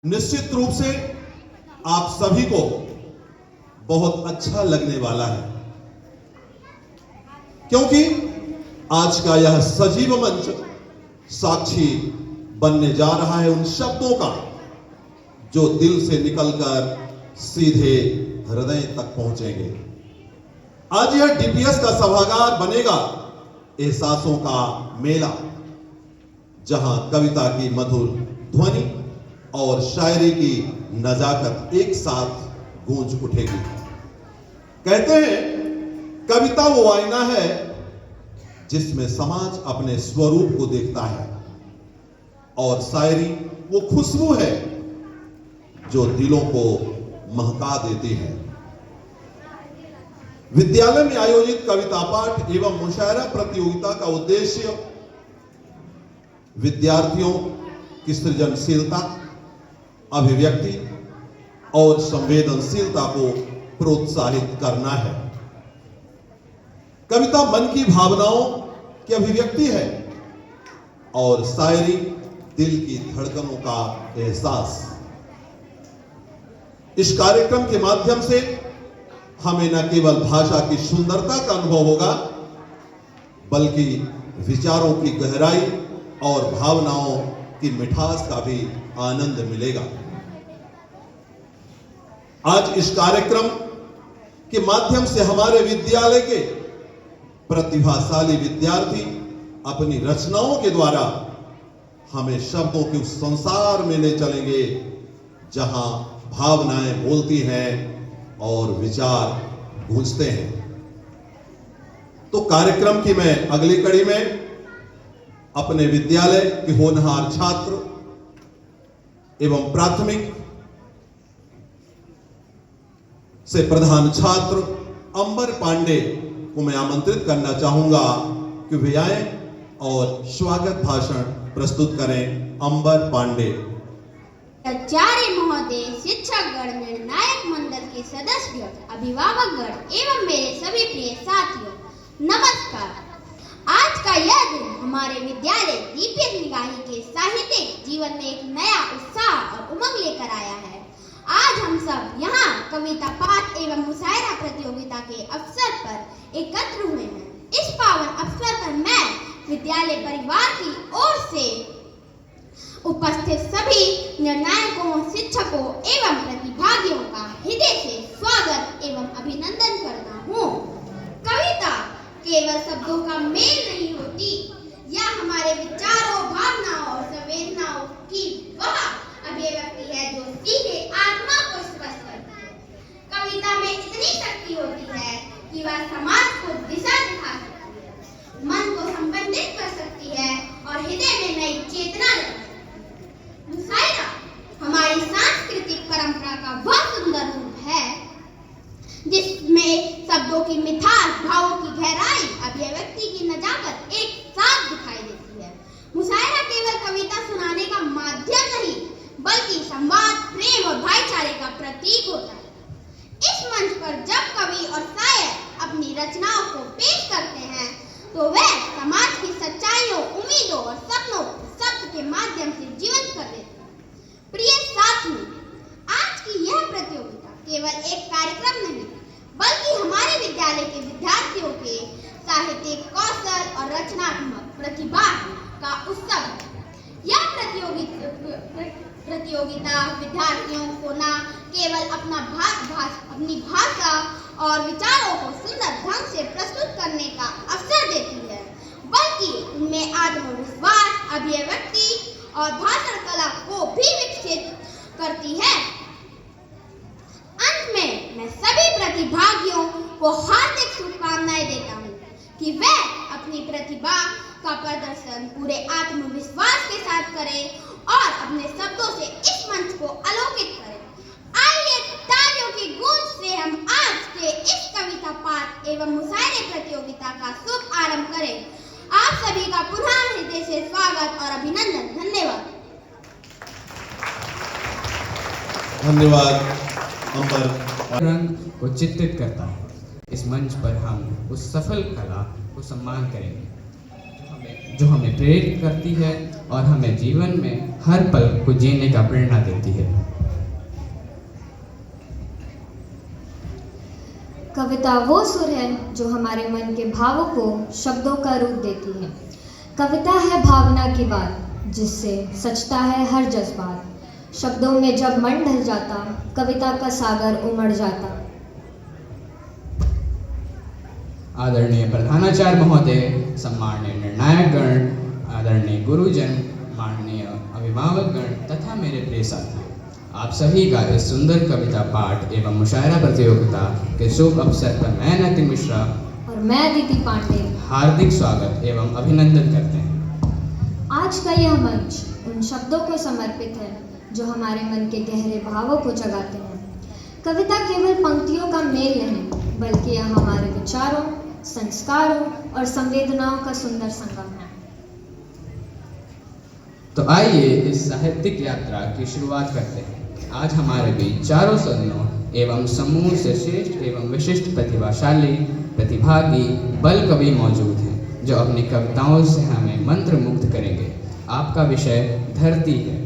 निश्चित रूप से आप सभी को बहुत अच्छा लगने वाला है, क्योंकि आज का यह सजीव मंच साक्षी बनने जा रहा है उन शब्दों का जो दिल से निकलकर सीधे हृदय तक पहुंचेंगे। आज यह डीपीएस का सभागार बनेगा एहसासों का मेला, जहां कविता की मधुर ध्वनि और शायरी की नजाकत एक साथ गूंज उठेगी। कहते हैं कविता वो आईना है जिसमें समाज अपने स्वरूप को देखता है, और शायरी वो खुशबू है जो दिलों को महका देती है। विद्यालय में आयोजित कविता पाठ एवं मुशायरा प्रतियोगिता का उद्देश्य विद्यार्थियों की सृजनशीलता, अभिव्यक्ति और संवेदनशीलता को प्रोत्साहित करना है। कविता मन की भावनाओं की अभिव्यक्ति है और शायरी दिल की धड़कनों का एहसास। इस कार्यक्रम के माध्यम से हमें न केवल भाषा की सुंदरता का अनुभव होगा, बल्कि विचारों की गहराई और भावनाओं की मिठास का भी आनंद मिलेगा। आज इस कार्यक्रम के माध्यम से हमारे विद्यालय के प्रतिभाशाली विद्यार्थी अपनी रचनाओं के द्वारा हमें शब्दों के उस संसार में ले चलेंगे जहां भावनाएं बोलती हैं और विचार गूंजते हैं। तो कार्यक्रम की मैं अगली कड़ी में अपने विद्यालय के होनहार छात्र एवं प्राथमिक से प्रधान छात्र अंबर पांडे को मैं आमंत्रित करना चाहूंगा कि वे आए और स्वागत भाषण प्रस्तुत करें। अंबर पांडे। आचार्य महोदय, शिक्षकगण, निर्णायक मंडल के सदस्य, अभिभावकगण एवं मेरे सभी प्रिय साथियों, नमस्कार। आज का यह दिन हमारे विद्यालय डीपीएस निगाही के साहित्यिक जीवन में एक नया उत्साह और उमंग लेकर आया है। आज हम सब यहाँ कविता पाठ एवं मुशायरा प्रतियोगिता के अवसर पर एकत्र हुए हैं। इस पावन अवसर पर मैं विद्यालय परिवार की ओर से उपस्थित सभी निर्णायकों, शिक्षकों एवं प्रतिभागियों का हृदय से स्वागत एवं अभिनंदन करता हूँ। कविता केवल शब्दों का मेल नहीं होती, यह हमारे विचारों, भावनाओं और संवेदनाओं की वह अभिव्यक्ति है जो सीधे आत्मा को स्पर्श करती है। कविता में इतनी शक्ति होती है कि वह समाज को दिशा दिखा सकती है, मन को संबंधित कर सकती है और हृदय में नई चेतना जगा सकती है। मुशायरा हमारी सांस्कृतिक परंपरा का वह सुंदर रूप है जिसमें शब्दों की मिठास, भावों की गहराई, अभिव्यक्ति की नजाकत एक साथ दिखाई देती है। मुशायरा केवल कविता सुनाने का माध्यम नहीं, बल्कि संवाद, प्रेम और भाईचारे का प्रतीक होता है। इस मंच पर जब कवि और शायर अपनी रचनाओं को पेश करते हैं तो वह समाज की सच्चाइयों, उम्मीदों और सपनों को शब्द के माध्यम से जीवंत कर देते हैं। प्रिय साथियों, आज की यह प्रतियोगिता केवल एक कार्यक्रम नहीं, बल्कि हमारे विद्यालय के विद्यार्थियों के साहित्यिक कौशल और रचनात्मक प्रतिभा का उत्सव है। यह प्रतियोगिता विद्यार्थियों को न केवल अपनी भाषा और विचारों को सुंदर ढंग से प्रस्तुत करने का अवसर देती है, बल्कि उनमें आत्मविश्वास, अभिव्यक्ति और भाषण कला को भी विकसित करती है। अंत में मैं सभी प्रतिभागियों को हार्दिक शुभकामनाएं देता हूँ कि वे अपनी प्रतिभा का प्रदर्शन पूरे आत्मविश्वास के साथ करें और अपने शब्दों से इस मंच को अलौकिक करें। आइए तालियों की गूंज से हम आज के इस कविता पाठ एवं मुशायरे प्रतियोगिता का शुभ आरंभ करें। आप सभी का पुनः हृदय से स्वागत और अभिनंदन। धन्यवाद। धन्यवाद अंबर। रंग को चित्रित करता है। इस मंच पर हम उस सफल कला को सम्मान करेंगे जो हमें प्रेरित करती है और हमें जीवन में हर पल को जीने का प्रेरणा देती है। कविता वो सुर है जो हमारे मन के भावों को शब्दों का रूप देती है। कविता है भावना की बात जिससे सचता है हर जज्बात। शब्दों में जब मन ढल जाता, कविता का सागर उमड़ जाता। आदरणीय प्रधानाचार्य महोदय, सम्माननीय निर्णायक गण, आदरणीय गुरुजन, माननीय अभिभावक गण तथा मेरे प्रिय साथियों, आप सभी का इस सुंदर कविता पाठ एवं मुशायरा प्रतियोगिता के शुभ अवसर पर मैं नतिन मिश्रा और मैं अदिति पांडे हार्दिक स्वागत एवं अभिनंदन करते हैं। आज का यह मंच उन शब्दों को समर्पित है जो हमारे मन के गहरे भावों को जगाते हैं। कविता केवल पंक्तियों का मेल नहीं, बल्कि यह हमारे विचारों, संस्कारों और संवेदनाओं का सुंदर संगम है। तो आइए इस साहित्यिक यात्रा की शुरुआत करते हैं। आज हमारे बीच चारों सदनों एवं समूह से श्रेष्ठ एवं विशिष्ट प्रतिभाशाली, प्रतिभागी बल कवि मौजूद हैं जो अपनी कविताओं से हमें मंत्र मुग्ध करेंगे। आपका विषय धरती है।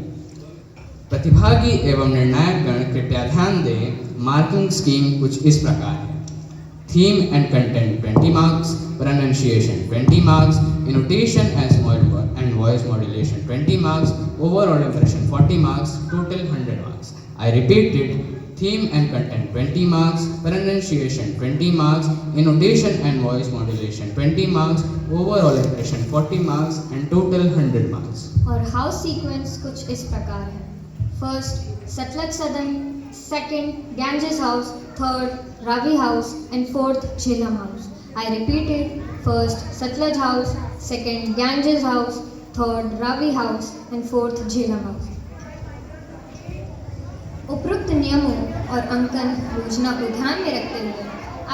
प्रतिभागी एवं निर्णायक गण कृपया ध्यान दें। मार्किंग स्कीम कुछ इस प्रकार है। Theme and content 20 marks, pronunciation 20 marks, annotation and voice modulation 20 marks, overall impression 40 marks, total 100 marks. I repeat it, theme and content 20 marks, pronunciation 20 marks, annotation and voice modulation 20 marks, overall impression 40 marks and total 100 marks. और house sequence कुछ इस प्रकार है। First Sutlej सदन, second Ganges house, third Ravi house and fourth Jhelum house. I repeat it, first Sutlej house, second Ganges house, third Ravi house and fourth Jhelum house. उपरोक्त नियमों और अंकन योजना को ध्यान में रखते हुए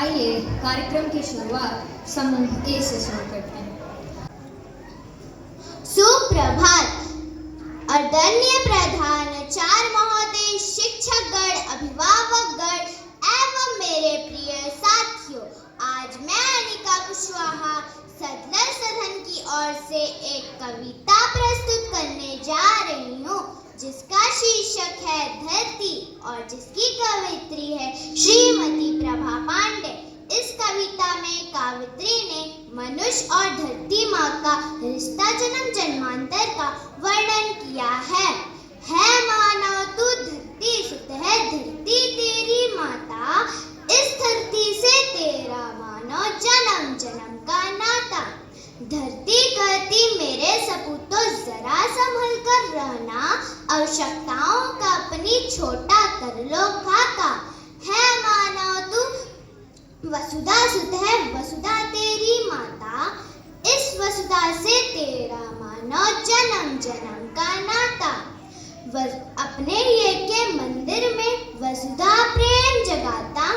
आइए कार्यक्रम की शुरुआत समूह ए से शुरू करते हैं। सुप्रभात। आदरणीय प्रधानाचार्य महोदय, शिक्षकगण, अभिभावकगण एवं मेरे प्रिय साथियों, आज मैं अनिका कुशवाहा सतलज सदन की ओर से एक कविता प्रस्तुत करने जा रही हूँ जिसका शीर्षक है धरती और जिसकी कवित्री है श्रीमती प्रभा पांडे। इस कविता में कवित्री ने मनुष्य और धरती माँ का रिश्ता जन्म जन्मांतर का वर्णन किया है। मानव तू धरती सुत है, धरती तेरी माता, इस धरती से तेरा मानो जन्म जन्म का नाता। धरती कहती मेरे सपूतों जरा संभल कर रहना, आवश्यकताओं का अपनी छोटा कर लो खाका। है मानव तू वसुधा सुत है, वसुधा तेरी माता, इस वसुधा से तेरा मानो जन्म जन्म का नाता। अपने ये के मंदिर में वसुधा प्रेम जगाता,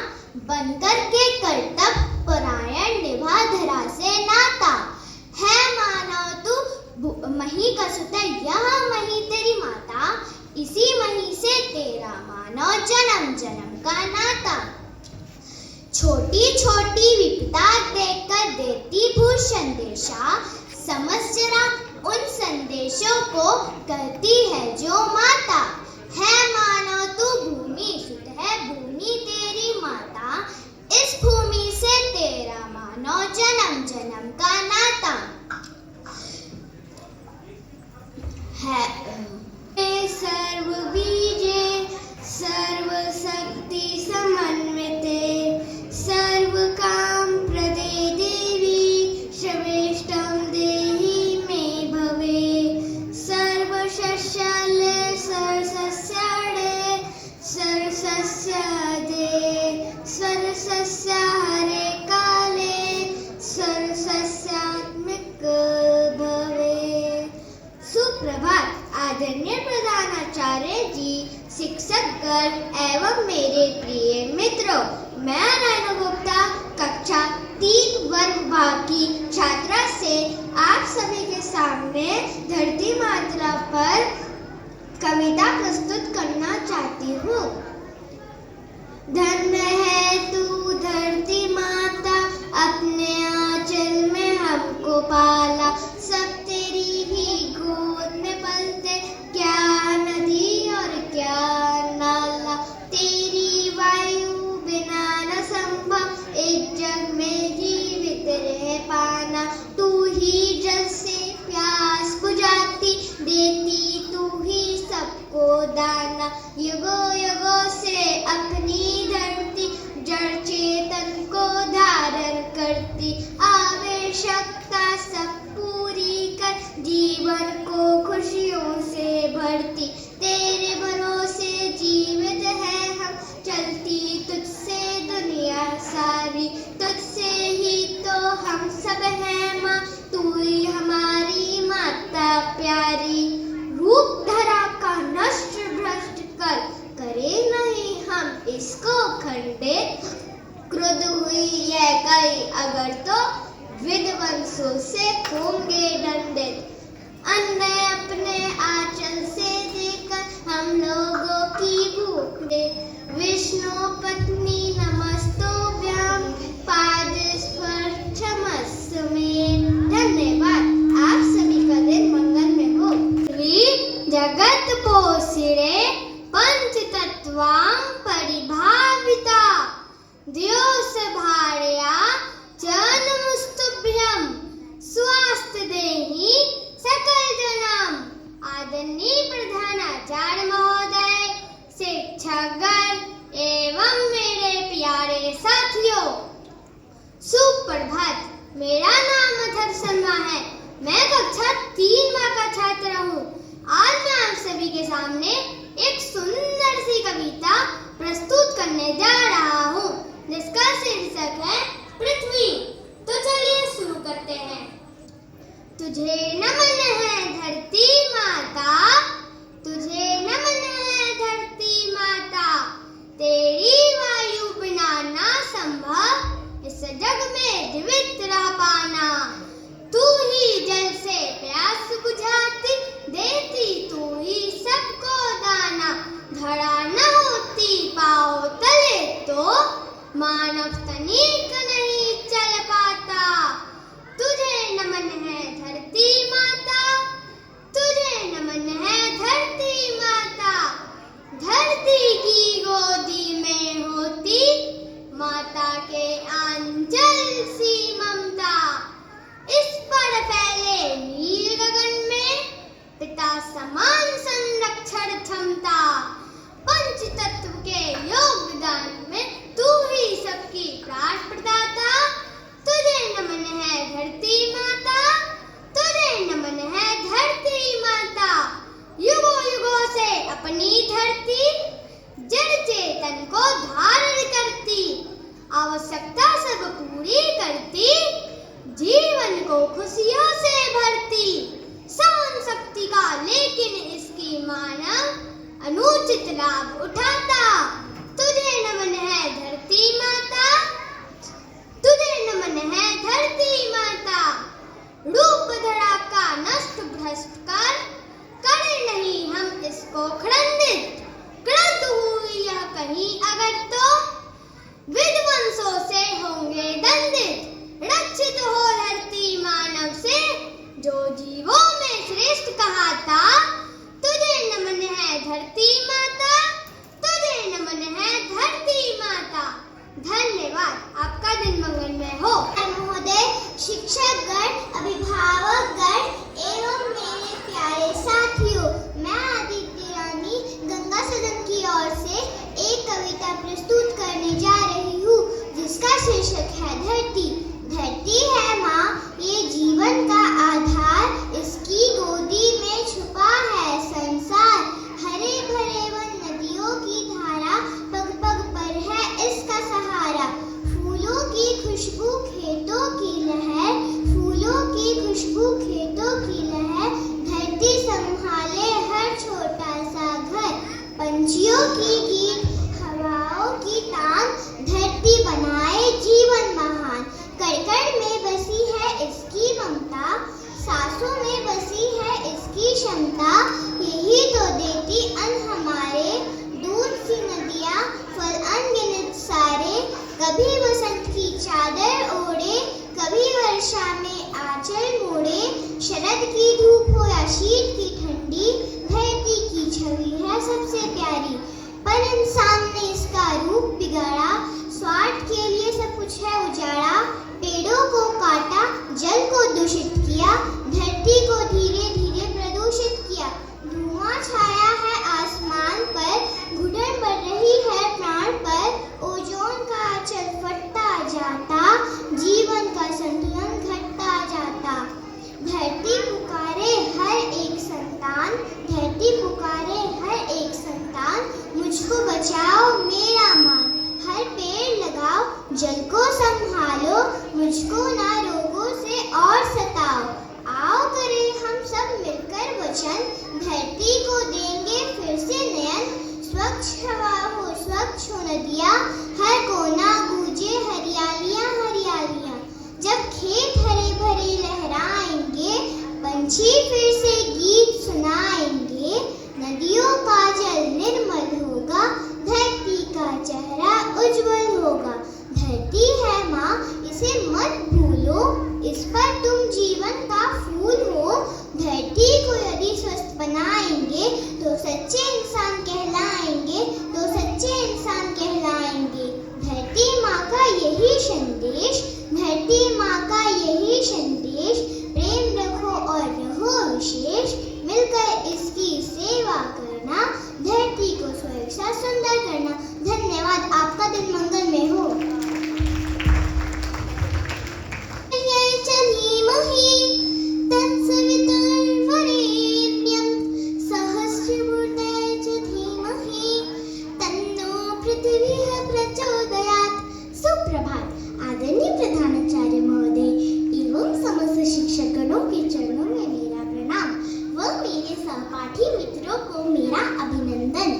बनकर के कर्तव्य परायण निभा धरा से नाता। है मानव तू मही का सुत है, यह मही तेरी माता, इसी मही से तेरा मानो जन्म जन्म का नाता। छोटी छोटी विपदा देखकर देती भू संदेशा, समझ जरा उन संदेशों को कहती है जो माता। है मानव तू भूमि सुत है, भूमि तेरी माता, इस भूमि से तेरा मानो जन्म जन्म का नाता। है सर्वबीजे सर्वशक्ति समन्विते, सर्व काम प्रदे देवी, श्रवेष्टं देहि मे भवे। सर्वशस्याले सरसस्याडे, सरसस्यादे, सरसस्याहरे काले, सरसस्यात्मक भवे। सुप्रभात। आदरणीय प्रधानाचार्य जी, शिक्षकगण एवं मेरे प्रिय मित्रों, मैं नैना गुप्ता कक्षा 3 वर्ग भाग की छात्रा से आप सभी के सामने धरती माता पर कविता प्रस्तुत करना चाहती हूँ। धन्य है तू धरती माता, अपने आंचल में हमको पाला, सब तेरी ही गोद में पलते, क्या नदी और क्या नाला, तेरी वायु बिना न संभव, तू ही जल से प्यास बुझाती, देती तू ही सबको दाना। युगों युगों से अपनी धरती जड़ चेतन को धारण करती, आवश्यकता सब पूरी कर जीवन को खुशियों से भरती। तेरे भरोसे जीवित है हम, चलती तुझसे दुनिया सारी, तुझसे ही तो हम सब हैं माँ, तू ही हमारी माता प्यारी। रूप धरा का नष्ट भ्रष्ट कर, करे नहीं हम इसको खंडित, क्रुद्ध हुई यह कई अगर तो विध्वंसों से होंगे दंडित। अन्न अपने आंचल से देकर हम लोगों की भूख दे, विष्णु पत्नी नमस्तुभ्यं पाद स्पर्श क्षमस्व। धन्यवाद। आप सभी का दिन मंगल में हो। जगत पोषिणे पंच तत्वां परिभाविता, दियोस भार्या चरणमुस्तुभ्यं स्वास्थ्य देहि सकल जनाम। आदरणीय प्रधानाचार्य महोदय, शिक्षकगण एवं मेरे प्यारे साथियों, सुप्रभात। मेरा नाम अथर्व शर्मा है। मैं कक्षा 3 का छात्र हूँ। आज मैं आप सभी के सामने एक सुंदर सी कविता प्रस्तुत करने जा रहा हूँ, जिसका शीर्षक है पृथ्वी। तो चलिए शुरू करते हैं। तुझे नमन है धरती माता, तुझे नमन है धरती माता, तेरी वायु बिना ना संभव इस जग में जीवित रह पाना। तू ही जल से प्यास बुझाती, देती तू ही सबको दाना। धरा न होती पाँव तले तो मानव तनिक नहीं चल पाता। तुझे नमन है धरती माता, तुझे नमन है धरती माता, धरती की गोदी में होती माता के आंचल सी ममता। इस पर फैले नील गगन में पिता समान संरक्षण क्षमता। पंच तत्व के योगदान में तू ही सबकी प्राण प्रदाता। तुझे नमन है धरती माता, तुझे नमन है धरती माता, युगों युगों से अपनी धरती जड़ चेतन को धारण करती, आवश्यकता सब पूरी करती, जीवन को खुशियों से भरती। सहन शक्ति का लेकिन इसकी मानव अनुचित लाभ उठाता। तुझे नमन है धरती माता, तुझे नमन है धरती माता, रूप धरा का नष्ट भ्रष्ट कर, करे नहीं हम इसको खंडित, क्रुद्ध हुई यह कहीं अगर तो विध्वंसों से होंगे दंडित। रक्षित हो धरती मानव से, जो जीवों में श्रेष्ठ कहा था। तुझे नमन है धरती माता, तुझे नमन है धरती माता। धन्यवाद। आपका दिन मंगलमय हो। महोदय, शिक्षकगण, अभिभावकगण एवं मेरे प्यारे साथियों, मैं आदित्य रानी गंगा सदन की ओर से एक कविता प्रस्तुत करने जा रही हूँ, जिसका शीर्षक है धरती। धरती है माँ, ये जीवन का आधार, इसकी गोदी में छुपा है संसार। हरे भरे वन नदियों की धारा, पग पग पर है इसका सहारा। फूलों की खुशबू खेतों की लहर, फूलों की खुशबू खेतों की लहर, धरती संभाले हर छोटा सा घर। पंछियों की गीत, हवाओं की तान, धरती बनाए जीवन महान। कण में बसी है इसकी ममता, सांसों में बसी है इसकी क्षमता। यही तो देती अन्न हमारे, दूध सी नदियाँ, फल अनगिनत सारे। कभी वसंत की चादर ओढ़े, कभी वर्षा में आंचल मोड़े। शरद की धूप हो या शीत की ठंडी, धरती की छवि है सबसे प्यारी। पर इंसान ने इसका रूप बिगाड़ा, स्वार्थ के लिए सब कुछ है उजाड़ा। पेड़ों को काटा, जल को दूषित किया, धरती को धीरे धीरे प्रदूषित किया। धुआं छाया है आसमान पर, घुटन बढ़ रही है प्राण पर। ओजोन का आंचल फटता जाता, जीवन का संतुलन घटता जाता। धरती पुकारे हर एक संतान, धरती पुकारे हर एक संतान, मुझको बचाओ मेरा मान। हर पेड़ लगाओ, जल को संभालो, मुझको ना रोगों से और सताओ। आओ करें हम सब मिलकर वचन, धरती को देंगे फिर से नयन। स्वच्छ हवा हो, स्वच्छ हो नदियाँ, हर कोना गूंजे हरियालियाँ हरियालियाँ। जब खेत हरे भरे लहराएंगे, पंछी फिर से गीत सुनाएंगे। नदियों का जल निर्मल होगा, धरती का चेहरा उज्जवल होगा। धरती है माँ, इसे मत भूलो, इस पर तुम जीवन का फूल हो। धरती को यदि स्वस्थ बनाएंगे तो सच्चे इंसान कहलाएंगे, तो सच्चे इंसान कहलाएंगे। धरती माँ का यही संदेश, धरती माँ का यही संदेश। प्रेम रखो और रहो विशेष, मिलकर इसकी सेवा करना, धरती को स्वर्ग सा सुंदर करना। धन्यवाद, आपका दिन मंगलमय हो। सुप्रभात। आदरणीय प्रधानाचार्य महोदय एवं समस्त शिक्षकगणों के चरणों में मेरा प्रणाम व मेरे सहपाठी मित्रों को मेरा अभिनंदन।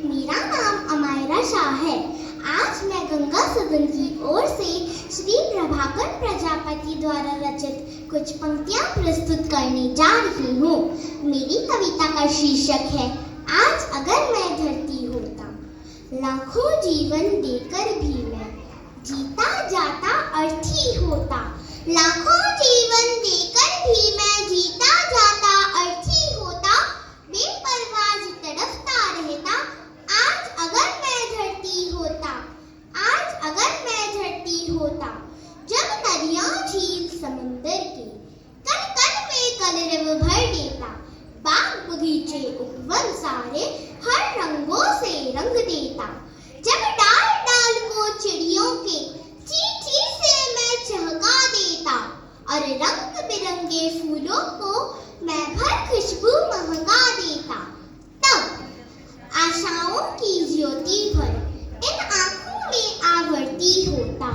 मेरा नाम अमायरा शाह है। आज मैं गंगा सदन की ओर से श्री प्रभाकर प्रजापति द्वारा रचित कुछ पंक्तियां प्रस्तुत करने जा रही हूँ। मेरी कविता का शीर्षक है आज अगर मैं धरती होता। लाखों जीवन देकर भी मैं जीता जाता अर्थी होता। लाखों जीवन देकर भी मैं जीता जाता अर्थी होता। बेपरवाह तड़पता रहता आज अगर मैं धरती होता। आज अगर मैं धरती होता। जब नदियाँ झील समुंदर के कण कण में कलरव भर देता। बाग बगीचे उपवन सारे हर रंगों से रंग देता। जब डाल डाल को चिड़ियों के ची ची से मैं चहका देता। और रंग बिरंगे फूलों को मैं भर खुशबू महका देता। तब आशाओं की ज्योति भर इन आँखों में आवर्ती होता।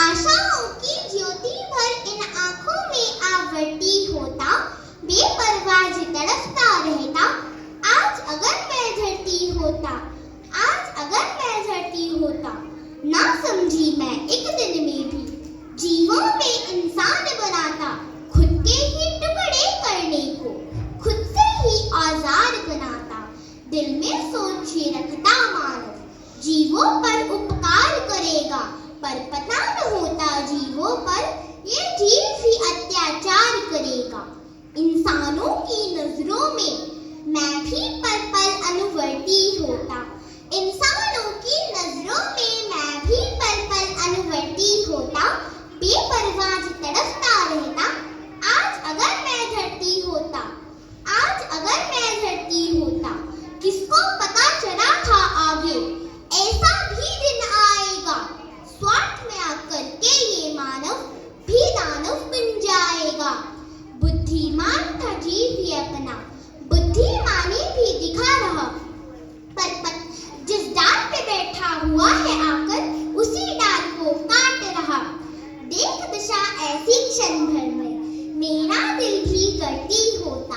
आशाओं की ज्योति भर इन आँखों में आवर्ती होता। बेपरवाह तड़पता रहता आज अगर मैं धरती होता। आज अगर मैं धरती होता। ना समझी मैं एक दिन में भी जीवों में इंसान बनाता। खुद के ही टुकड़े करने को खुद से ही औजार बनाता। दिल में सोचे रखता मानव जीवों पर उपकार करेगा। पर पता न होता जीवों पर ये जीव ही अत्याचार करेगा। इंसानों की नजरों में मैं भी पल पल अनुवर्ती होता। इंसानों की नजरों में मैं भी पल पल अनुवर्ती होता। बेपरवाह तड़पता रहता आज अगर मैं धरती होता। आज अगर मैं धरती होता। किसको पता चला था आगे ऐसा भी दिन आएगा। स्वार्थ में आकर के ये मानव भी दानव बन जाएगा। बुद्धिमान था जीव ही अपना, बुद्धिमानी भी दिखा रहा। पर जिस डाल पे बैठा हुआ है आकर उसी डाल को काट रहा। देख दशा ऐसी क्षण भर में मेरा दिल भी गढ़ती होता।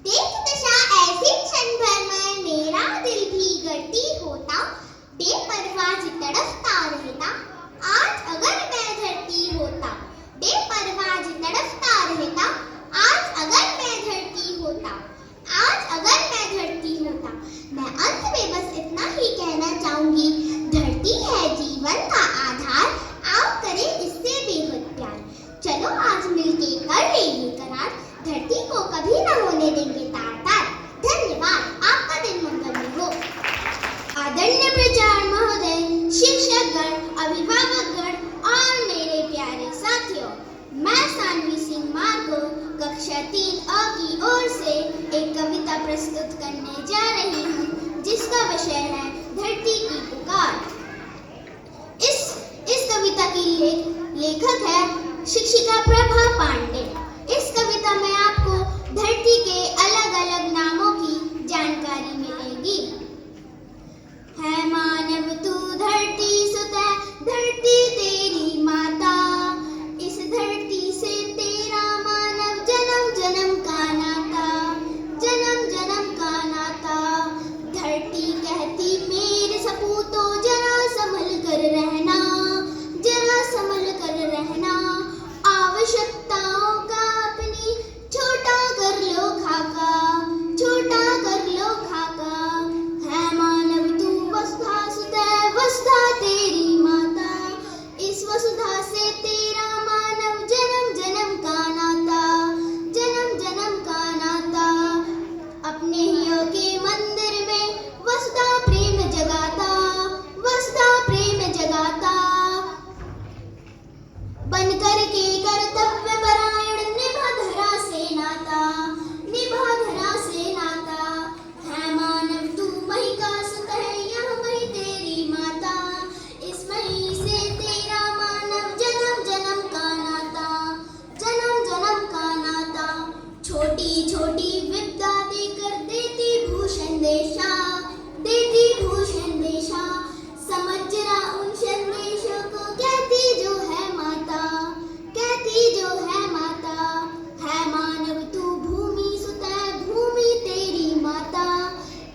देख दशा ऐसी क्षण भर में मेरा दिल भी गढ़ती होता। बेपरवाह तड़पता रहता आज अगर मैं धरती होता। बेपरवाह तड़पता रहता आज अगर मैं धरती होता। आज अगर मैं धरती होता। मैं अंत में बस इतना ही कहना चाहूंगी, धरती है जीवन का आधार, आओ करें इससे बेहद प्यार। चलो आज मिलके कर लेंगे करार, धरती को कभी न होने देंगे तार-तार। धन्यवाद, आपका दिन मंगलमय हो। आदरणीय प्राचार्य महोदय, शिक्षकगण, अभिभावकगण और मेरे प्यारे साथियों, मैं सानवी सिंह मार्को कक्षा 3 अ की ओर से एक कविता प्रस्तुत करने जा रही हूँ, जिसका विषय है धरती की पुकार। इस कविता की लेखक है शिक्षिका प्रभा पांडे। इस कविता में आपको धरती के अलग अलग नामों की जानकारी मिलेगी। है मानव तू धरती सुतः, धरती तेरी माता, इस धरती से तेरा मानव जन्म जन्म का नाता, जन्म जन्म का नाता। धरती कहती मेरे सपूतों जरा संभल कर रहना, जरा संभल कर रहना। आवश्यकताओं का अपनी छोटा कर लो खाका, छोटा कर लो खाका। है मानव तू वसुधा सुतः, वसुधा तेरी माता, इस वसुधा से तेरा मानव जन्म जन्म का नाता, जन्म जन्म का नाता। अपने हियों के मंदिर में वसुधा प्रेम जगाता, वसुधा प्रेम जगाता। बनकर के कर्तव्य परायण निभा धरा से नाता, निभा धरा से नाता। है मानव तू मही का सुतः, यह मही तेरी माता, इस मही से तेरा मानव जन्म जन्म का नाता, जन्म जन्म का नाता। छोटी छोटी विद्या देकर देती भूषण देशा, देती भूषण देशा। समझ जरा उन संदेशों को कहती जो है माता, कहती जो है माता। है मानव तू भूमि सुतः, भूमि तेरी माता,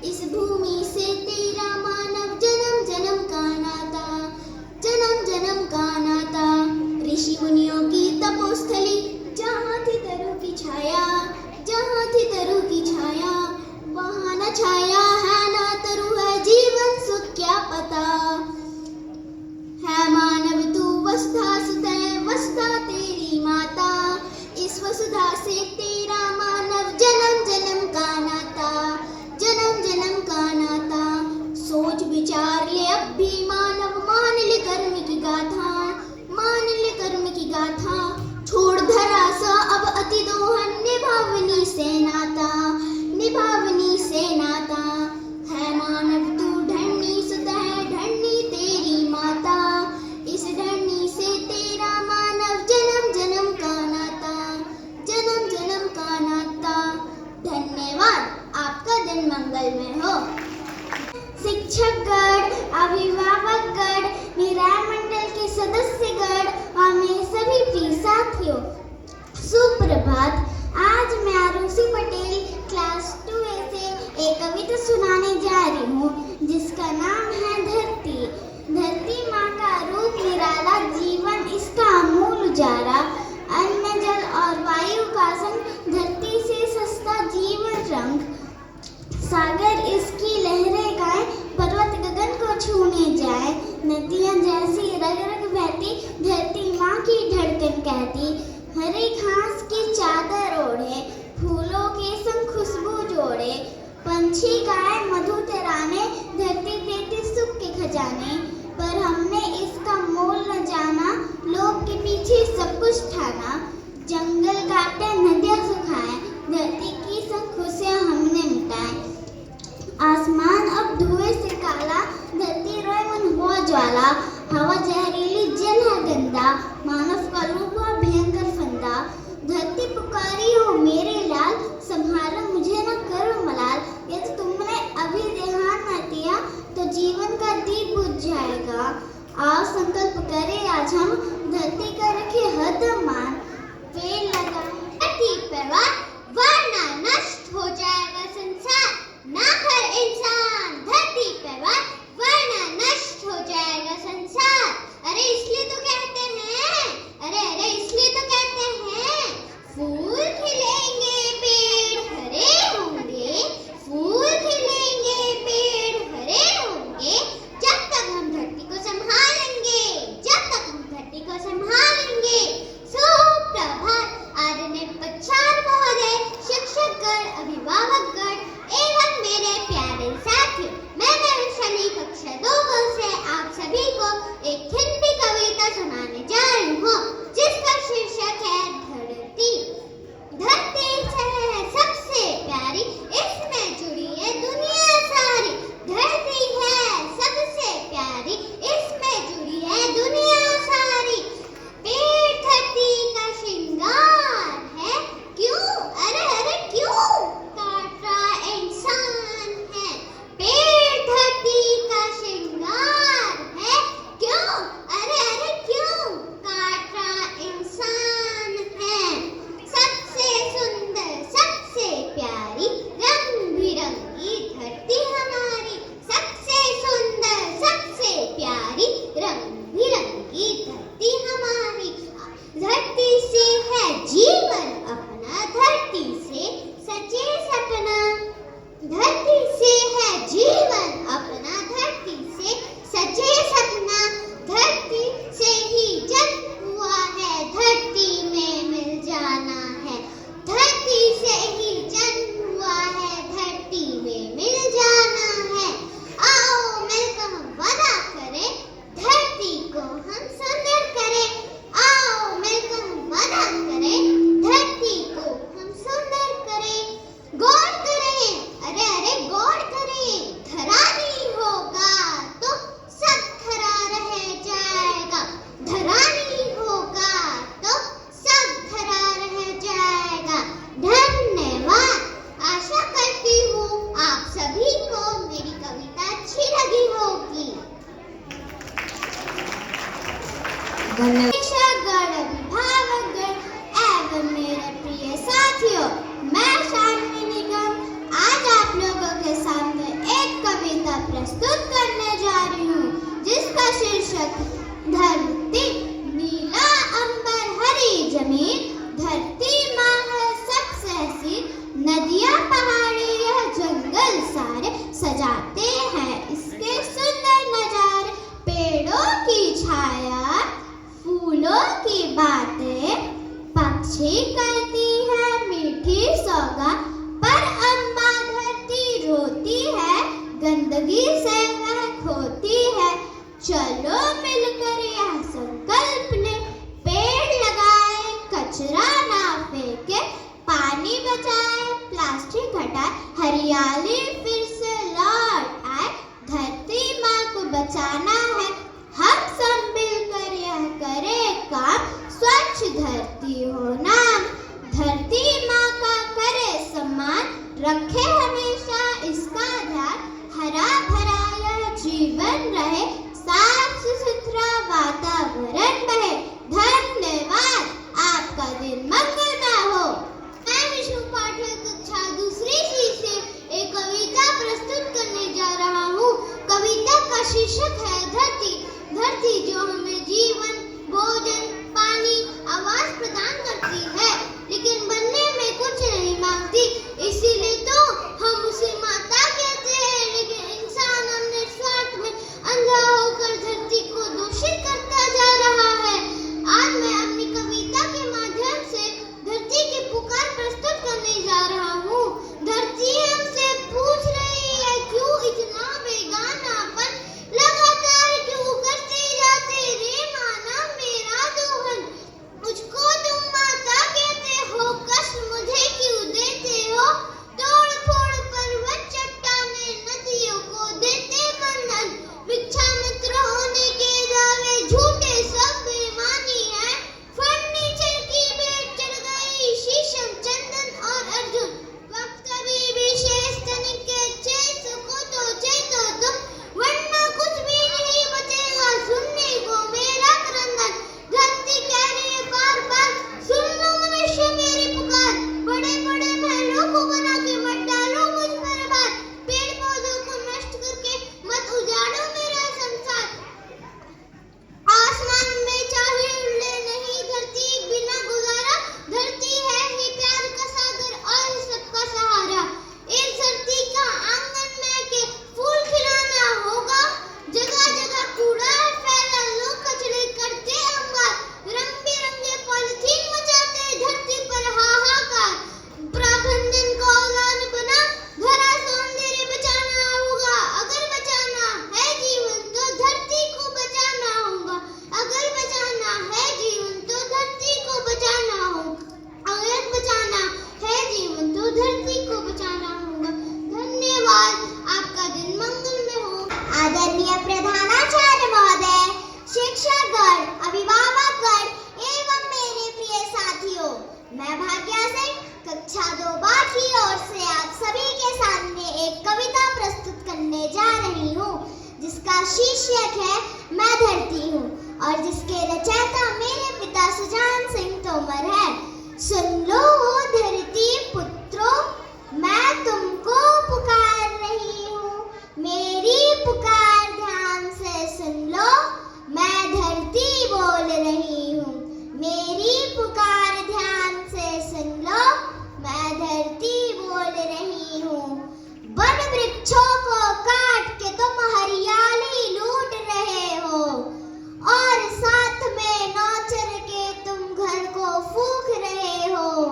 इस भूमि से तेरा मानव जन्म जन्म का नाता, जन्म जन्म का नाता। ऋषि मुनियों की तपोस्थली, जहाँ थी तरु की छाया, जहाँ थी तरु की छाया। वहाँ न छाया है ना तरु है, जीवन सुख क्या पता। है मानव तू वसुधा सुतः, वसुधा तेरी माता, इस वसुधा से तेरा मानव जन्म जन्म का नाता, जन्म जन्म का नाता। सोच विचार ले अब भी मानव, मान ले कर्म की गाथा, मान ले कर्म की गाथा। छोड़ धरा सा अब अति दोहन, निभावनी से नाता, निभावनी से नाता। है मानव तू ढरनी सुतः, ढरनी तेरी माता, इस ढरनी से तेरा मानव जन्म जन्म का नाता, जन्म जन्म का नाता। धन्यवाद, आपका दिन मंगलमय हो। शिक्षकगण, अभिभावकगण, निराय मंडल के सदस्यगण और मेरे सभी प्रिय साथियों, सुप्रभात। आज मैं आरुषि पटेल क्लास 2A से एक कविता सुनाने जा रही हूँ, जिसका नाम है धरती। धरती माँ का रूप निराला, जीवन इसका अमूल उजारा। अन्न जल और वायु का संग, धरती से सस्ता जीवन रंग। सागर इसकी लहरें गाएं, पर्वत गगन को छूने जाए। नदियाँ जैसी रग रग बहती, धरती माँ की धड़कन कहती। हरी घास की चादर ओढ़े, फूलों के संग खुशबू जोड़े। पंछी गाए मधु तराने, धरती देती सुख के खजाने। पर हमने इसका मोल न जाना, लोभ के पीछे सब कुछ ठाना। जंगल काटे नदियाँ सुखाए, धरती की सब खुशियाँ हमने मिटाए। आसमान अब धुएं से काला, धरती रोए मन हुआ ज्वाला। हवा जहरीली, जल है गंदा, मानव का रूप हुआ भयंकर फंदा। धरती पुकारी हो मेरे लाल, संभालो मुझे न करो मलाल। यदि तुमने अभी ध्यान न दिया, तो जीवन का दीप बुझ जाएगा। आओ संकल्प करें आज हम, धरती का रखे हरदम मान। पेड़ लगाएं धरती पर वरना नष्ट हो जाएगा संसार। ना कर इंसान धरती पर वरना नष्ट हो जाएगा संसार। अरे इसलिए तो कहते हैं, अरे इसलिए तो कहते हैं, फूल खिलेंगे पेड़ हरे होंगे, फूल खिलेंगे पेड़ हरे होंगे, जब तक हम धरती को संभालेंगे, जब तक हम धरती को संभालेंगे। सुप्रभात, आदरणीय प्राचार्य महोदय, शिक्षकगण, अभिभावकगण, धन्यवाद। शिक्षकगण, अभिभावकगण एवं मेरे प्रिय साथियों, मैं शालिनी निगम आज आप लोगों के सामने एक कविता प्रस्तुत करने जा रही हूँ, जिसका शीर्षक धरती। नीला अंबर हरी जमीन, धरती माँ है सबसे हसीन, नदियाँ पहाड़ी यह जंगल सारे सजाते हैं इसके सुंदर नजारे, पेड़ों की छाया फूलों की बातें, पक्षी करती है मीठी सौगात, पर अम्मा धरती रोती है, गंदगी से वह खोती है। चलो मिलकर यह संकल्प ले, पेड़ लगाए, कचरा ना फेंके, पानी बचाए, प्लास्टिक हटाए, हरियाली फिर से लौट आए, धरती माँ को बचाना है, हम सब मिलकर यह करें काम, स्वच्छ धरती हो नाम, धरती माँ का करे सम्मान, रखे हमेशा इसका ध्यान, हरा भरा यह जीवन रहे, साफ सुथरा वातावरण बहे। धन्यवाद, आपका दिन मंगलमय हो। मैं विष्णु पाठक कक्षा दूसरी सी से एक कविता प्रस्तुत करने जा रहा हूँ। कविता का शीर्षक है धरती। धरती जो हमें जीवन, भोजन, पानी, आवास प्रदान करती है, लेकिन बनने में कुछ नहीं मांगती, इसीलिए तो हम उसे माता कहते हैं। लेकिन इंसान अपने स्वार्थ में अंधा होकर धरती को दूषित करता जा रहा है। आज मैं अपनी कविता के माध्यम से धरती की पुकार प्रस्तुत करने जा रहा हूँ। धरती हमसे पूछ रही है, क्यों इतना बेगानापन, लगातार क्यों करते जाते रे माना मेरा दोहन, मुझको तुम माता कहते हो, कष्ट मुझे क्यों देते हो, तोड़ फोड़ पर्वत चट्टाने नदियों को देते बंधन, विश्वामित्र होने के दावे झूठे सब बेईमानी है, फर्नीचर की भेंट चढ़ गई शीशम, चंदन और अर्जुन, वक्त कभी भी शेष तनिक के चेत को तो चेतो तुम, वरना कुछ भी नहीं बचेगा सुनने को मेरा क्रंदन, धरती कह रही है बार बार, सुन लो मनुष्य मेरी पुकार, बड़े बड़े महलों को बना के मत डालो मुझ पर भार, पेड़ पौधों को नष्ट करके मत उजाड़ो मेरा संसार, आसमान में चाहे उड़े नहीं धरती बिना गुजारा, धरती है ही प्यार का सागर और सबका सहारा, एक धरती का आंगन में के फूल खिलाना होगा, जगह जगह कूड़ा है फैला, लोग कचरे करते अंगार, रंग बिरंगे पॉलिथीन मचाते धरती पर हाहाकार, प्रबंधन का औलाद बना, धरा सौंदर्य बचाना होगा, अगर बचाना है जीवन तो धरती को बचाना होगा, अगर बचाना है जीवन तो धरती को बचाना होगा, अगर बचाना है जीवन तो धरती को बचाना होगा। धन्यवाद, आपका दिन मंगलमय हो। आदरणीय प्रधानाचार्य महोदय, शिक्षकगण, अभिभावकगण एवं मेरे प्रिय साथियों, मैं भाग्या सिंह कक्षा 2 की ओर से आप सभी के सामने एक कविता प्रस्तुत करने जा रही हूँ, जिसका शीर्षक है मैं धरती हूँ और जिसके रचयिता मेरे पिता सुजान सिंह तोमर है। सुन लो धरती पुत्रों, मैं तुमको पुकार रही हूँ, मेरी पुकार ध्यान से सुन लो, मैं धरती बोल रही हूँ, मेरी पुकार ध्यान से सुन लो, मैं धरती बोल रही हूँ। वन वृक्षों को काट के तुम हरियाली लूट रहे हो और साथ में नौचर के तुम घर को फूंक रहे हो,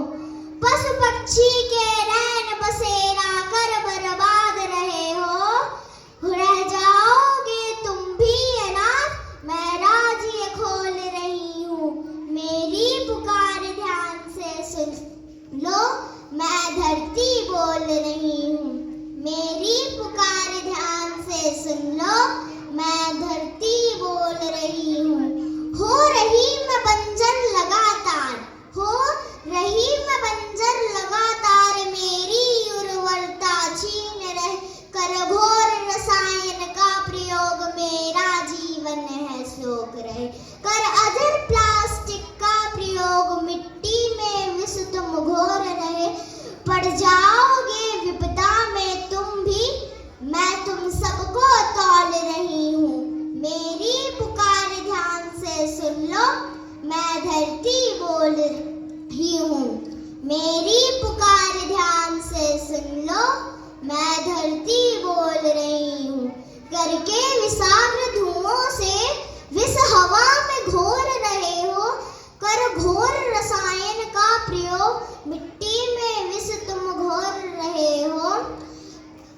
पशु पक्षी के रैन बसेरा कर बर्बाद रहे हो, रह जाओगे तुम भी अनाथ, मैं राज्य खोल रही हूँ, मेरी पुकार ध्यान से सुन लो, मैं धरती बोल रही हूँ, मेरी पुकार ध्यान से सुन लो, मैं धरती बोल रही हूँ। हो रही मैं बंजर लगातार, हो रही मैं बंजर लगातार, मेरी उर्वरता छीन रहे कर घोर रसायन का प्रयोग, मेरा जीवन है शोक रहे कर अधर पड़ जाओगे विपदा में तुम भी, मैं तुम सबको तौल रही हूँ। मेरी पुकार ध्यान से सुन लो, मैं धरती बोल रही हूँ। मेरी पुकार ध्यान से सुन लो, मैं धरती बोल रही हूँ। करके विषाक्त धुओं से विष हवा में घोर रहे हो, कर घोर रसायन का प्रयोग, मिट्टी में विष तुम घोर रहे हो।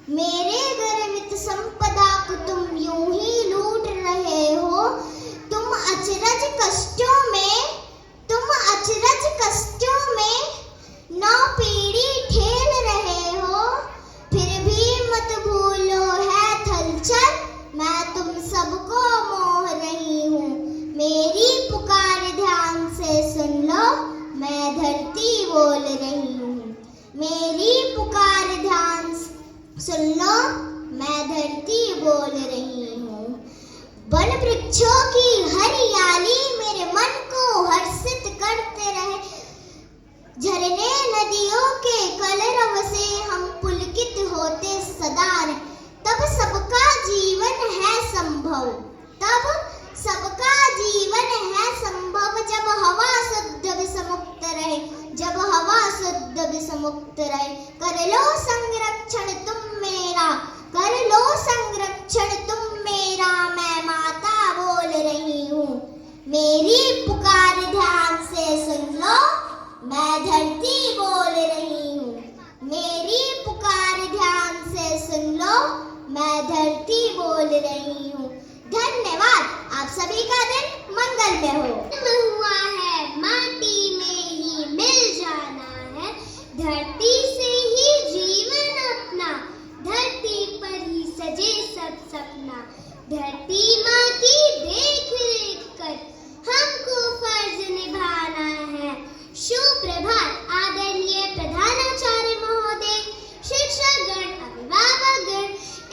मेरे गर्वित संपदा को तुम यूं ही लूट रहे हो। तुम अचरज कष्टों में नौ पीढ़ी ठेल रहे हो। फिर भी मत भूलो है थलचल, मैं तुम सबको मोह रही हूँ। मेरी पुकार ध्यान से सुन लो, मैं धरती बोल रही हूँ। मेरी पुकार ध्यान सुन लो, मैं धरती बोल रही हूँ। वन वृक्षों की हरियाली मेरे मन को हर्षित करते रहे। झरने नदियों के कलरव से हम पुलकित होते सदा रहे। तब सबका जीवन है संभव, तब सबका जीवन है संभव, जब हवा शुद्ध विषमुक्त रहे, जब हवा शुद्ध विषमुक्त रहे। कर लो संरक्षण तुम मेरा, कर लो संरक्षण तुम मेरा, मैं माता बोल रही हूँ। मेरी पुकार ध्यान से सुन लो, मैं धरती बोल रही हूँ। मेरी पुकार ध्यान से सुन लो, मैं धरती बोल रही हूँ। धन्यवाद। आप सभी का दिन मंगलमय हो। हुआ है माटी में ही मिल जाना है, धरती से ही जीवन अपना, धरती पर ही सजे सब सपना। धरती माँ की देख रेख कर हमको फर्ज निभाना है। सुप्रभात आदरणीय प्रधानाचार्य महोदय, शिक्षकगण, अभिभावकगण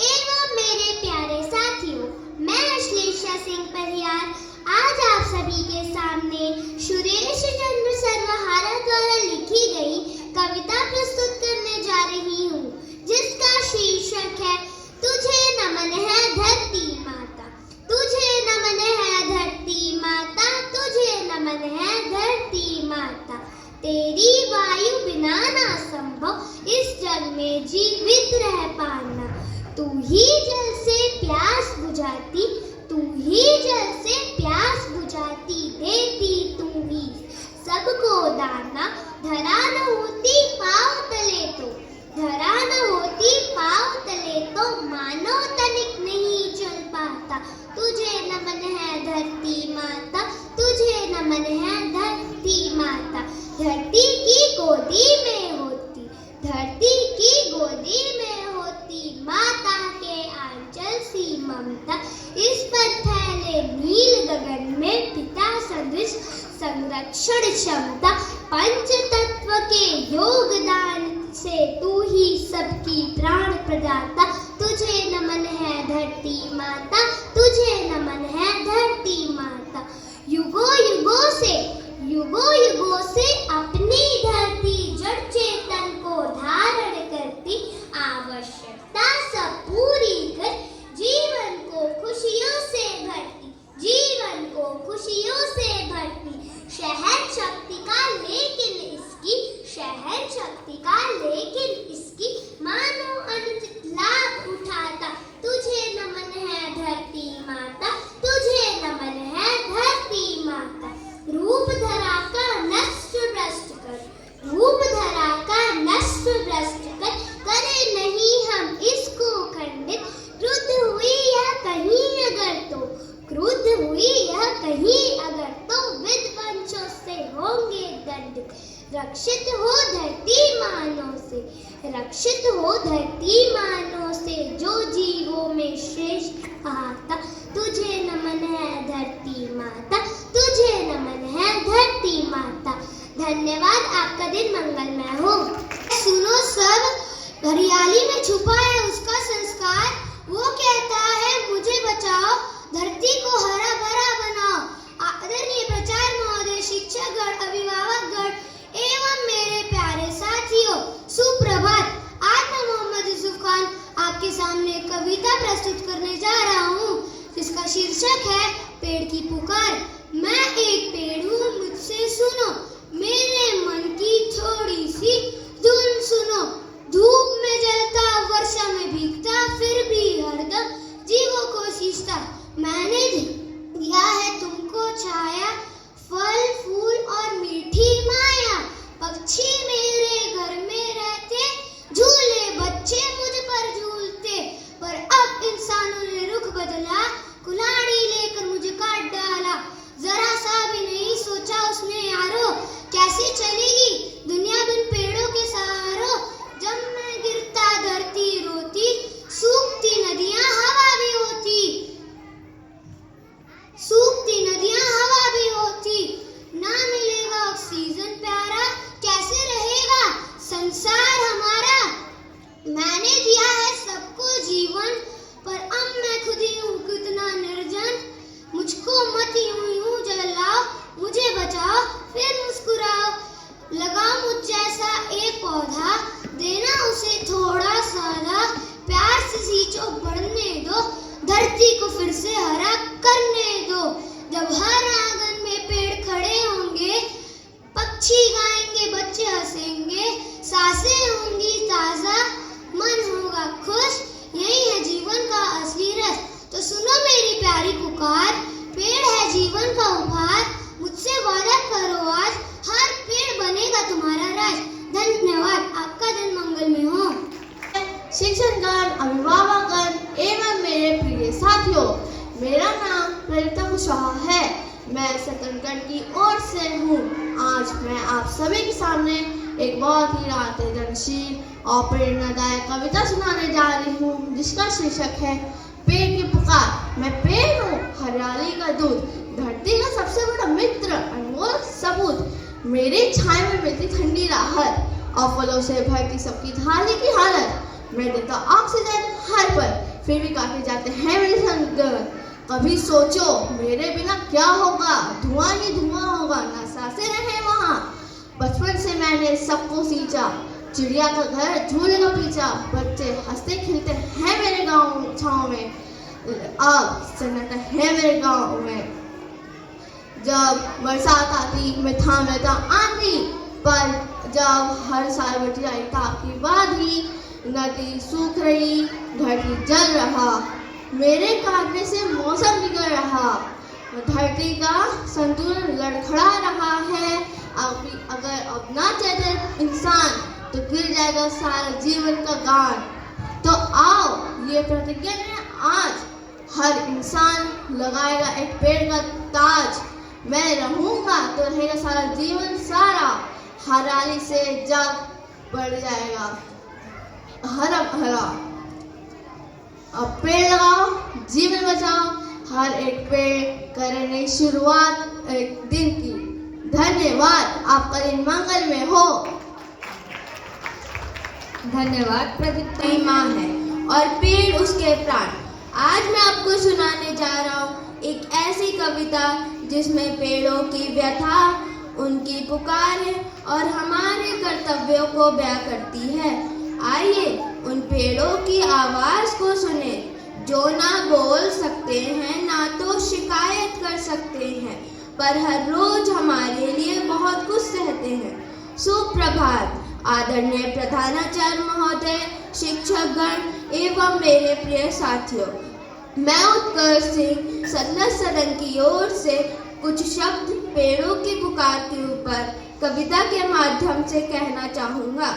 एवं मेरे प्यारे साथियों। मैं अश्लेषा सिंह परियार आज आप सभी के सामने सुरेश चंद्र सर्वहारा द्वारा लिखी गई कविता प्रस्तुत करने जा रही हूँ, जिसका शीर्षक है तुझे नमन है धरती माता। तुझे नमन है धरती माता, तुझे नमन है धरती माता। तेरी वायु बिना ना संभव इस जग में जीवित रह पाना। तू ही जल से प्यास बुझाती, तू ही जल से प्यास बुझाती, देती तू ही सबको दाना। धरा न होती पाँव तले तो, धरा न होती पाँव तले तो, मानो तनिक नहीं चल पाता। तुझे नमन है धरती माता, तुझे नमन है धरती माता। धरती की गोदी में होती, धरती की गोदी में होती, माता के आंचल सी ममता। इस पर फैले नील गगन में पिता सदृश संरक्षण क्षमता। पंच तत्व के योगदान से तू ही सबकी प्राण प्रदाता। तुझे नमन है धरती माता, तुझे नमन है धरती माता। युगों युगों से अपनी धरती जड़ चेतन को धारण करती, आवश्यकता सब पूरी कर जीवन को खुशियों से भरती, जीवन को खुशियों से भरती। शहर शक्ति का लेकिन इसकी, शहर शक्ति का लेकिन इसकी, मानो अनुचित लाभ उठाता। तुझे नमन है धरती माता, तुझे नमन है धरती माता। रूप धरा का नष्ट भ्रष्ट कर, रूप धरा का नष्ट भ्रष्ट कर, करे नहीं हम इसको खंडित। क्रुद्ध हुई यह कहीं अगर तो, क्रुद्ध हुई यह कहीं अगर तो, विध्वंसों से होंगे दंडित। रक्षित हो धरती मानों से, रक्षित हो धरती मानों से, जो जीवों में श्रेष्ठ आता। तुझे नमन है धरती माता, तुझे नमन है धरती माता। धन्यवाद। आपका दिन मंगलमय हो। सुनो सब, हरियाली में छुपा है उसका संस्कार। वो कहता है मुझे बचाओ, धरती को हरा भरा बनाओ। आदरणीय प्राचार्य महोदय, शिक्षकगण, अभिभावकगण एवं मेरे प्यारे साथियों, आपके सामने कविता प्रस्तुत करने जा रहा हूँ जिसका शीर्षक है पेड़ की पुकार। मैं एक पेड़ हूँ, मुझसे सुनो, मेरे मन की थोड़ी सी धुन सुनो। धूप में जलता, वर्षा में भीगता, फिर भी हरदम जीवों को सींचता। मैंने दिया है तुमको छाया, फल फूल और मीठी माया। पक्षी मेरे घर में रहते, झूले बच्चे मुझ पर झूलते। पर अब इंसानों ने रुख बदला, कुल्हाड़ी लेकर मुझे काट डाला। जरा सा भी नहीं सोचा उसने यारो, कैसे चलेगी दुनिया बिन पेड़ों के सहारों। जब मैं गिरता धरती रोती, सूखती नदियां हवा भी होती, सूखती नदियां हवा भी होती। ना मिलेगा ऑक्सीजन प्यारा, कैसे रहेगा संसार हमारा। मैंने दिया है सबको जीवन, पर अब मैं खुद ही हूँ कितना निर्जन। मुझको मत यूं जलाओ, मुझे बचाओ फिर मुस्कुराओ। लगाओ मुझ जैसा एक पौधा, देना उसे थोड़ा सारा। प्यार से सींचो बढ़ने दो, धरती को फिर से हरा करने दो। जब हर आंगन में पेड़ खड़े होंगे, पक्षी गाएंगे, बच्चे हंसेंगे, सांसें होंगी ताजा, मन होगा खुश। यही है जीवन का असली रस। तो सुनो मेरी प्यारी पुकार, पेड़ है जीवन का उपहार। मुझसे वादा करो आज, हर पेड़ बनेगा तुम्हारा राज। धन्यवाद, आपका दिन मंगलमय हो। शिक्षकगण, अभिभावकगण एवं मेरे प्रिय साथियों, मेरा नाम प्रणिता कुशवाहा है। मैं सतनगढ़ की ओर से हूँ। आज मैं आप सभी के सामने एक बहुत ही राहतशील और प्रेरणादायक कविता सुनाने जा रही हूँ जिसका शीर्षक है पेड़ की पुकार। मैं पेड़ हूँ, हरियाली का दूत, धरती का सबसे बड़ा मित्र, अनमोल सबूत। मेरी छाया में मिलती ठंडी राहत और फलों से भरती सबकी थाली की हालत। मैं देता ऑक्सीजन हर पल, फिर भी काटे जाते हैं मेरे संग। कभी सोचो मेरे बिना क्या होगा, धुआं ही धुआं होगा, ना सांसें रहे वहाँ। बचपन से मैंने सबको सींचा, चिड़िया का घर, झूले का पीछा। बच्चे हंसते खिलते हैं मेरे गाँव छाँव में, अब सन्नाटा है मेरे गाँव में। जब बरसात आती मैं थाम लेता आंधी, पर जब हर साल बच जाए ताकि वादी, नदी सूख रही, धरती जल रहा, मेरे काटने से मौसम बिगड़ रहा, धरती का संतुलन लड़खड़ा रहा है। अगर अब ना चले इंसान तो गिर जाएगा सारा जीवन का गान। तो आओ ये प्रतिज्ञा है आज, हर इंसान लगाएगा एक पेड़ का ताज। मैं रहूंगा तो रहेगा सारा जीवन सारा, हरियाली से जग बढ़ जाएगा हरा भरा। अब पेड़ लगाओ, जीवन बचाओ, हर एक पेड़ करे नई शुरुआत एक दिन की। धन्यवाद, आपका दिन मंगल में हो। धन्यवाद प्रदीप्ता। माँ है और पेड़ उसके प्राण। आज मैं आपको सुनाने जा रहा हूँ एक ऐसी कविता जिसमें पेड़ों की व्यथा, उनकी पुकार है और हमारे कर्तव्यों को बयां करती है। आइए उन पेड़ों की आवाज को सुने जो ना बोल सकते हैं ना तो शिकायत कर सकते हैं, पर हर रोज हमारे लिए बहुत कुछ सहते हैं। सुप्रभात आदरणीय प्रधानाचार्य महोदय, शिक्षकगण एवं मेरे प्रिय साथियों। मैं उत्कर्ष सिंह सतलज सदन की ओर से कुछ शब्द पेड़ों की पुकार के ऊपर कविता के माध्यम से कहना चाहूँगा।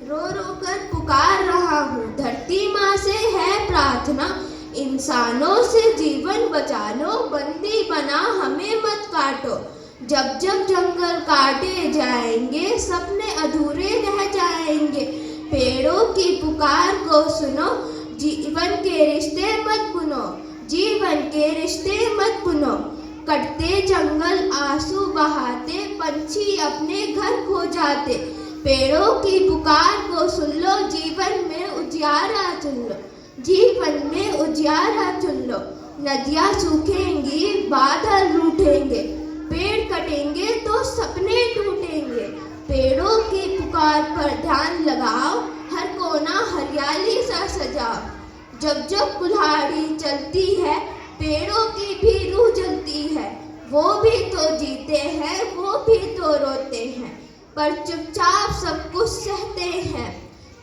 रो रो कर पुकार रहा हूँ, धरती माँ से है प्रार्थना, इंसानों से जीवन बचा लो, बंदी बना हमें मत काटो। जब जब जंगल काटे जाएंगे, सपने अधूरे रह जाएंगे। पेड़ों की पुकार को सुनो, जीवन के रिश्ते मत बुनो, जीवन के रिश्ते मत बुनो। कटते जंगल आंसू बहाते, पंछी अपने घर खो जाते। पेड़ों की पुकार को सुन लो, जीवन में उजियारा चुन लो, जीवन में उजियारा चुन लो। नदियाँ सूखेंगी, बादल रूठेंगे, पेड़ कटेंगे तो सपने टूटेंगे। पेड़ों की पुकार पर ध्यान लगाओ, हर कोना हरियाली सा सजाओ। जब जब कुल्हाड़ी चलती है पेड़ों की भी रूह जलती है। वो भी तो जीते हैं, वो भी तो रोते हैं, पर चुपचाप सब कुछ सहते हैं,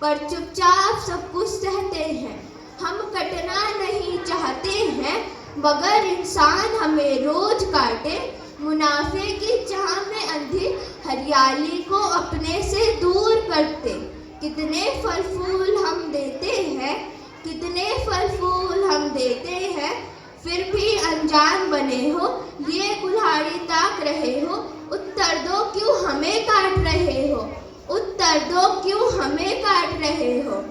पर चुपचाप सब कुछ सहते हैं। हम कटना नहीं चाहते हैं मगर इंसान हमें रोज काटे। मुनाफे की चाह में अंधी हरियाली को अपने से दूर करते। कितने फल फूल हम देते हैं, कितने फल फूल हम देते हैं, फिर भी अनजान बने हो। ये कुल्हाड़ी ताक रहे हो, उत्तर दो क्यों हमें काट रहे हो, उत्तर दो क्यों हमें काट रहे हो।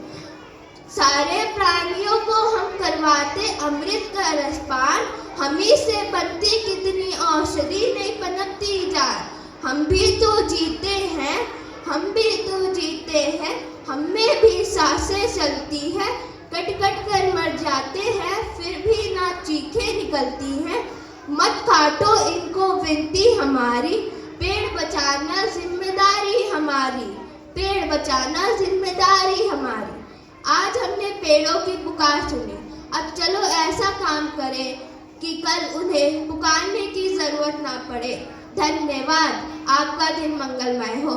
सारे प्राणियों को हम करवाते अमृत का रसपान, हम ही से बनती कितनी औषधि नहीं पनपती जान। हम भी तो जीते हैं, हम भी तो जीते हैं, हमें भी सांसें चलती है। कट कट कर मर जाते हैं फिर भी ना चीखें निकलती हैं। मत काटो इनको विनती हमारी, पेड़ बचाना जिम्मेदारी हमारी, पेड़ बचाना जिम्मेदारी हमारी। आज हमने पेड़ों की पुकार सुनी, अब चलो ऐसा काम करें कि कल उन्हें पुकारने की जरूरत ना पड़े। धन्यवाद, आपका दिन मंगलमय हो।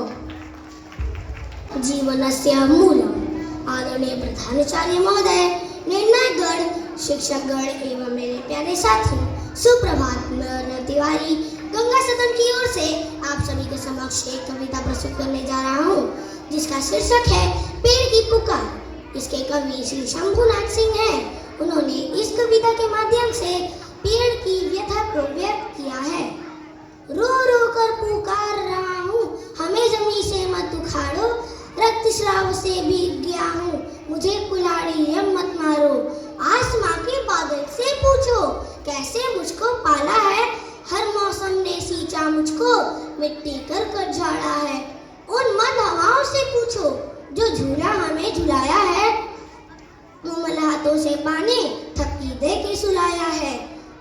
जीवनस्य मूलम्। आदरणीय प्रधानाचार्य महोदय, निर्णायकगण, शिक्षकगण एवं मेरे प्यारे साथी, सुप्रभात। मैं अर्णव तिवारी गंगा सदन की ओर से आप सभी के समक्ष एक कविता प्रस्तुत करने जा रहा हूँ जिसका शीर्षक है पेड़ की पुकार। इसके कवि श्री शंभुनाथ सिंह हैं। उन्होंने इस कविता के माध्यम से पेड़ की व्यथा को व्यक्त किया है। रो रो कर पुकार रहा हूँ, हमें जमीन से मत उखाड़ो, रक्त श्राव से भीग गया हूँ, मुझे कुल्हाड़ी मत मारो। आसमां के बादल से पूछो कैसे मुझको पाला है, हर मौसम ने सींचा मुझको, मिट्टी कर कर झाड़ा है। उन मद हवाओं से पूछो जो झूला हमें झुलाया है, कोमल हाथों से पानी थपकी दे के सुलाया है।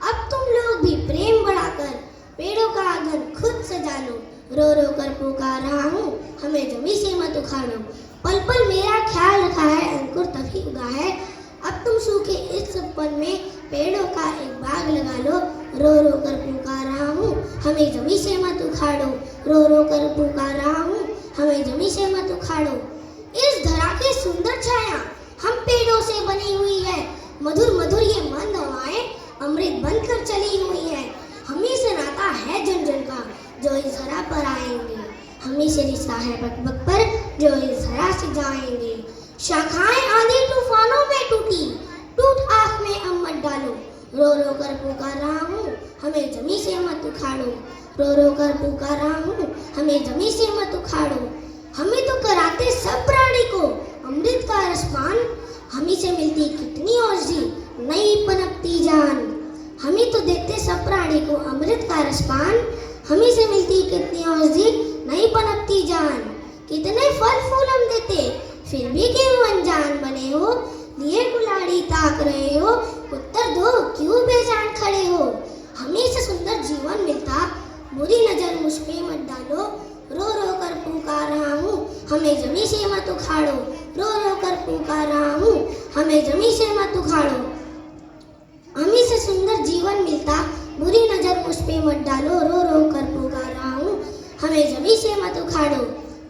अब तुम लोग भी प्रेम बढ़ाकर पेड़ों का आंगन खुद सजा लो। रो रो कर पुकार रहा हूँ, हमें जमीन से मत उखाड़ो। पल पल मेरा ख्याल रखा है, अंकुर तभी उगा है। अब तुम सूखे इस पल में पेड़ों का एक बाग लगा लो। रो रो कर पुकार रहा हूँ, हमें जमीन से मत उखाड़ो। रो रो कर पुकार रहा हूँ, हमें जमीन से मत उखाड़ो। इस धरा की सुंदर छाया हम पेड़ों से बनी हुई है। मधुर मधुर ये मंद हवाएं अमृत बनकर चली हुई है। हमी से नाता है जन जन का जो इस धरा पर आएंगे, हमी से रिश्ता है बक बक पर जो इस धरा से जाएंगे। शाखाएं आंधी तूफानों में टूटी, टूट आँख में अब मत डालो। रो रो कर पुकार रहा हूँ, हमें जमीन से मत उखाड़ो। रो रो कर पुकार रहा हूँ, हमें जमीन से मत उखाड़ो। हमें तो कराते सब प्राणी को अमृत का रसपान, हमी से मिलती कितनी औषधि नई पनपती जान। हमें तो देते सब प्राणी को अमृत का रसपान, हमी से मिलती कितनी औषधि नई पनपती जान। कितने फल फूल हम देते फिर भी क्यों अनजान बने हो, लिए कुल्हाड़ी ताक रहे हो, उत्तर दो क्यों बेजान खड़े हो। हमें से सुंदर जीवन मिलता बुरी नजर मुझ पे मत डालो। रो रो कर पुकार रहा हूँ, हमें जमीन से मत उखाड़ो। रो रो कर पुकार रहा हूँ, हमें जमीन से मत उखाड़ो। हमें से सुंदर जीवन मिलता बुरी नजर मुझ पे मत डालो। रो रो कर पुकार रहा हूँ, हमें जमीन से मत उखाड़ो।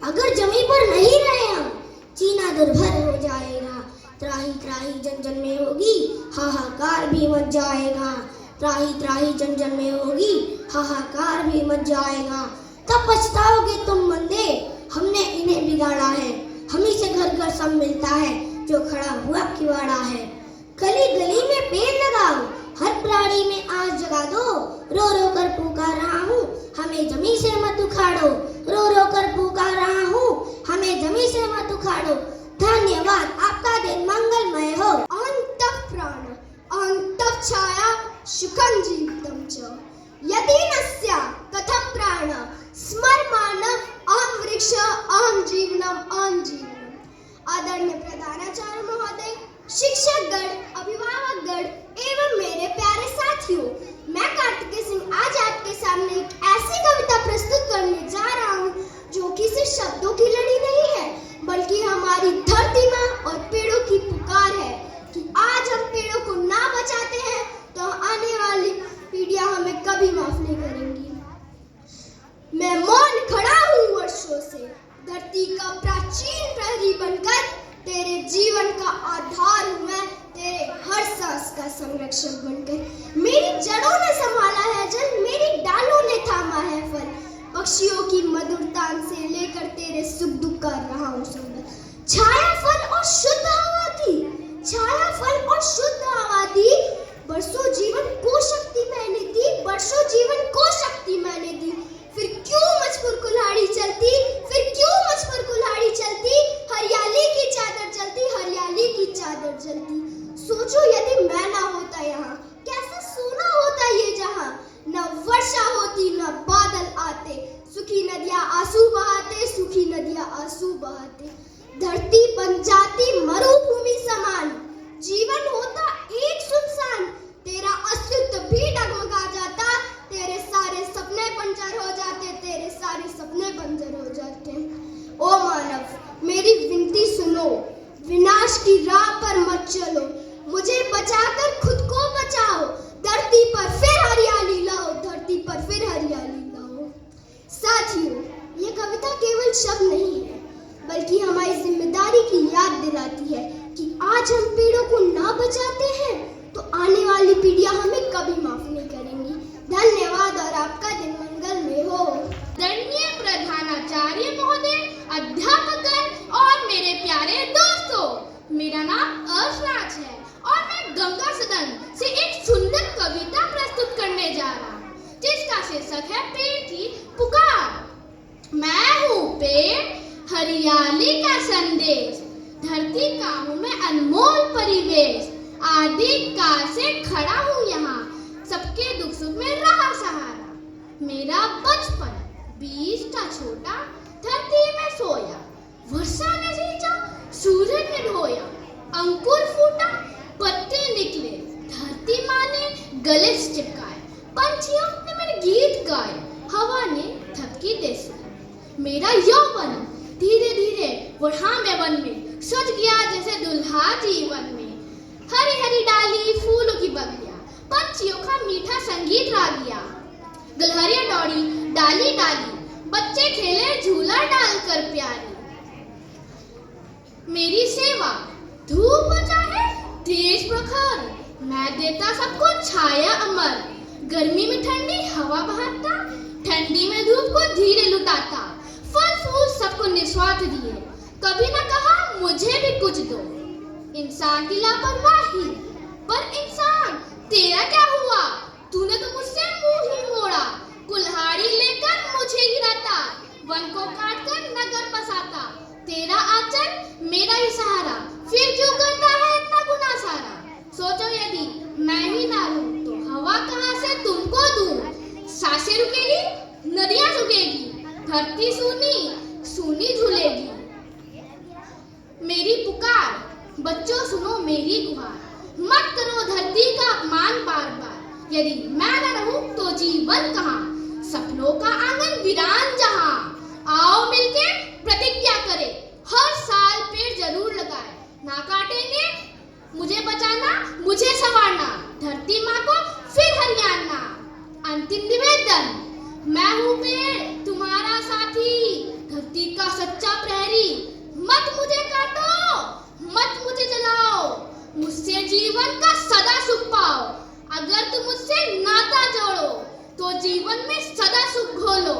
अगर जमीन पर नहीं रहे हम जीना दुर्भर हो जाएगा। त्राही त्राही जन जन में होगी हाहाकार भी मच जाएगा। त्राही त्राही जन जन में होगी हाहाकार भी मच जाएगा। तब पछताओगे तुम बंदे, हमने इन्हें बिगाड़ा है। हमी से घर घर सब मिलता है जो खड़ा हुआ किवाड़ा है। गली गली में पेड़ लगाओ, हर प्राणी में आस जगा दो। रो रो कर पुकार रहा हूँ, हमें जमीन से मत उखाड़ो। रो रो कर पुकार रहा हूँ, हमें जमीन से मत उखाड़ो। धन्यवाद, आपका दिन मंगलमय हो। अन्तः प्राण अन्तः छाया सुखं जीवितं च यदि न स्यात् कथं प्राण स्मरमाण अहं वृक्ष अहं जीवनम् अहं जीवनम्। आदरणीय प्रधानाचार्य महोदय, शिक्षकगण, अभिभावकगण एवं मेरे प्यारे साथियों, मैं कार्तिकेय सिंह आज आपके सामने एक ऐसी कविता प्रस्तुत करने जा रहा हूँ जो कि सिर्फ शब्दों की लड़ी नहीं है बल्कि हमारी धरती माँ और पेड़ों की पुकार है कि आज हम संरक्षक बनकर। मेरी जड़ों ने संभाला है जल, मेरी डालों ने थामा है फल। पक्षियों की मधुर तान से लेकर तेरे सुख दुख कर रहा हूँ संग। छाया फल और शुद्ध हवा थी, छाया फल और शुद्ध हवा थी। बरसों जीवन को शक्ति मैंने दी, बरसों जीवन को शक्ति मैंने दी। फिर क्यों मुझ पर कुल्हाड़ी चलती, फिर क्यों मुझ पर कुल्हाड़ी चलती। हरियाली की चादर चलती, हरियाली की चादर चलती। सोचो यदि मैं ना होता यहाँ, कैसा सोना होता ये जहाँ। न वर्षा होती न बादल आते, सूखी नदियाँ आंसू बहाते, सूखी नदियाँ आंसू बहाते। धरती बन जाती मरुभूमि समान, जीवन होता एक सुनसान। तेरा अस्तित्व भी डगमगा जाता, तेरे सारे सपने बंजर हो जाते, तेरे सारे सपने बंजर हो जाते। ओ मानव मेरी विनती सुनो, विनाश की राह पर मत चलो। मुझे बचाकर खुद को बचाओ, धरती पर फिर हरियाली लाओ, धरती पर फिर हरियाली लाओ। साथियों, ये कविता केवल शब्द नहीं है, बल्कि हमारी जिम्मेदारी की याद दिलाती है कि आज हम पेड़ों को ना बचाते हैं तो आने वाली पीढ़ियां हमें कभी माफ नहीं करेंगी। धन्यवाद और आपका दिन मंगलमय हो। आदरणीय प्रधानाचार्य महोदय, अध्यापकगण और मेरे प्यारे दोस्तों, मेरा नाम अर्शराज है और मैं गंगा सदन से एक सुंदर कविता प्रस्तुत करने जा रहा हूँ, जिसका शीर्षक है पेड़ की पुकार। मैं हूँ पेड़, हरियाली का संदेश, धरती का हूँ मैं अनमोल परिवेश। आदिकाल से खड़ा हूँ यहाँ, सबके दुख सुख में रहा सहारा। मेरा बचपन बीज था छोटा, धरती में सोया, वर्षा ने सींचा, सूरज ने ढोया। अंकुर फूटा, पत्ते निकले, धरती माँ ने गले से चिपकाए। पंछियों ने मेरे गीत गाए, हवा ने थपकी दे सुनाई। मेरा यौवन धीरे धीरे बढ़ा मैं वन में, सज गया जैसे दुल्हा जीवन में। हरी हरी डाली फूलों की बगिया, पंछियों का मीठा संगीत ला गया। गलहरियां दौड़ी डाली डाली, बच्चे खेले झूला डालकर प्यारी। मेरी सेवा धूप बचाए तेज प्रखर, मैं देता सबको छाया अमर। गर्मी में ठंडी हवा बहाता, ठंडी में धूप को धीरे लुटाता। फल फूल सबको निस्वार्थ दिए, कभी न कहा मुझे भी कुछ दो। इंसान की लापरवाही, पर इंसान तेरा क्या हुआ, तूने तो मुझसे मुंह ही मोड़ा। कुल्हाड़ी लेकर मुझे गिराता, वन को काटकर नगर बसाता। तेरा आंचल मेरा ही सहारा, फिर क्यों करता है इतना गुनाह सारा। सोचो यदि मैं ही ना रहूं तो हवा कहाँ से तुमको दूं। सांसें रुकेगी, नदियां सूखेगी, धरती सूनी सूनी झूलेगी। मेरी पुकार बच्चों सुनो मेरी गुहार, मत करो धरती का अपमान बार बार। यदि मैं न रहूं तो जीवन कहाँ, सपनों का आंगन वीरान जहां। आओ मिलके प्रतिज्ञा करें, हर साल पेड़ जरूर लगाए। ना काटेंगे, मुझे बचाना, मुझे संवारना, धरती माँ को फिर हरियाणा। अंतिम निवेदन, मैं हूँ पेड़ तुम्हारा साथी, धरती का सच्चा प्रहरी। मत मुझे काटो, मत मुझे जलाओ, मुझसे जीवन का सदा सुख पाओ। अगर तुम मुझसे नाता जोड़ो तो जीवन में सदा सुख घोलो।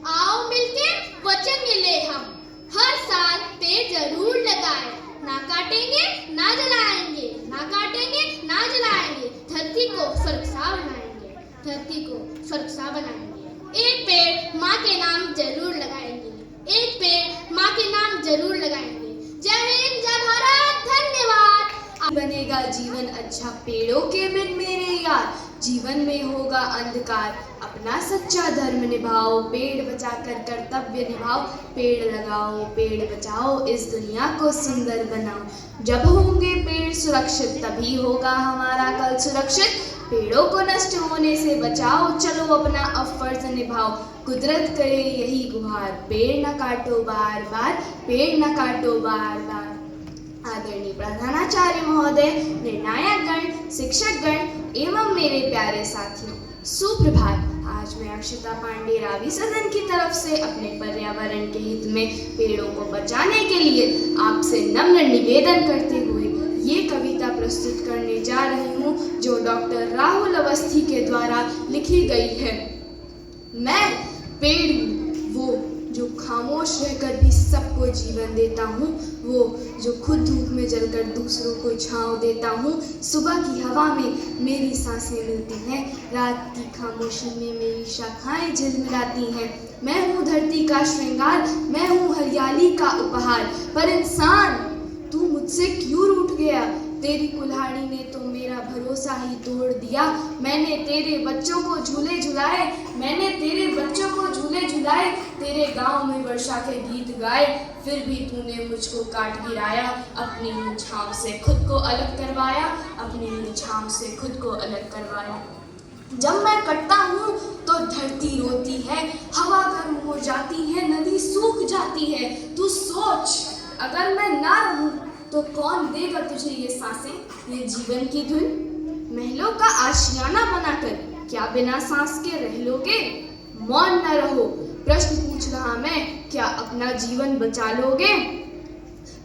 आओ मिलके वचन ये ले हम, हर साल पेड़ जरूर लगाए। ना काटेंगे ना जलाएंगे, ना काटेंगे ना जलाएंगे, धरती को स्वर्ग सा बनाएंगे, धरती को स्वर्ग सा बनाएंगे। एक पेड़ माँ के नाम जरूर लगाएंगे, एक पेड़ माँ के नाम जरूर लगाएंगे। जय हिंद, जय भारत, धन्यवाद। बनेगा जीवन अच्छा पेड़ों के बिन मेरे यार, जीवन में होगा अंधकार, अपना सच्चा धर्म निभाओ, पेड़ बचाकर कर्तव्य निभाओ। पेड़ लगाओ, पेड़ बचाओ, इस दुनिया को सुंदर बनाओ। जब होंगे पेड़ सुरक्षित तभी होगा हमारा कल सुरक्षित। पेड़ों को नष्ट होने से बचाओ, चलो अपना अब फर्ज निभाओ। कुदरत करे यही गुहार, पेड़ न काटो बार बार, पेड़ न काटो बार बार। आदरणीय प्रधानाचार्य महोदय, निर्णायक गण, शिक्षक गण एवं मेरे प्यारे साथियों, सुप्रभात। आज मैं अक्षता पांडे रावी सदन की तरफ से अपने पर्यावरण के हित में पेड़ों को बचाने के लिए आपसे नम्र निवेदन करते हुए ये कविता प्रस्तुत करने जा रही हूँ जो डॉक्टर राहुल अवस्थी के द्वारा लिखी गई है। मैं पेड़ हूँ, वो जो खामोश रहकर भी सबको जीवन देता हूँ, वो जो खुद धूप में जलकर दूसरों को छांव देता हूँ। सुबह की हवा में मेरी सांसें मिलती हैं, रात की खामोशी में मेरी शाखाएं झिलमिलाती हैं। मैं हूँ धरती का श्रृंगार, मैं हूँ हरियाली का उपहार। पर इंसान, तू मुझसे क्यों रूठ गया? तेरी कुल्हाड़ी ने तो मेरा भरोसा ही तोड़ दिया। मैंने तेरे बच्चों को झूले झुलाए, मैंने तेरे बच्चों को झूले झुलाए, तेरे गांव में वर्षा के गीत गाए, फिर भी तूने मुझको काट गिराया। अपनी ही छांव से खुद को अलग करवाया, अपनी ही छांव से खुद को अलग करवाया। जब मैं कटता हूँ तो धरती रोती है, हवा गर्म हो जाती है, नदी सूख जाती है। तू सोच, अगर मैं ना रहूं तो कौन देगा तुझे ये सांसें, ये जीवन की धुन? महलों का आशियाना बनाकर क्या बिना सांस के रह लोगे? मौन न रहो, प्रश्न पूछ रहा मैं, क्या अपना जीवन बचा लोगे?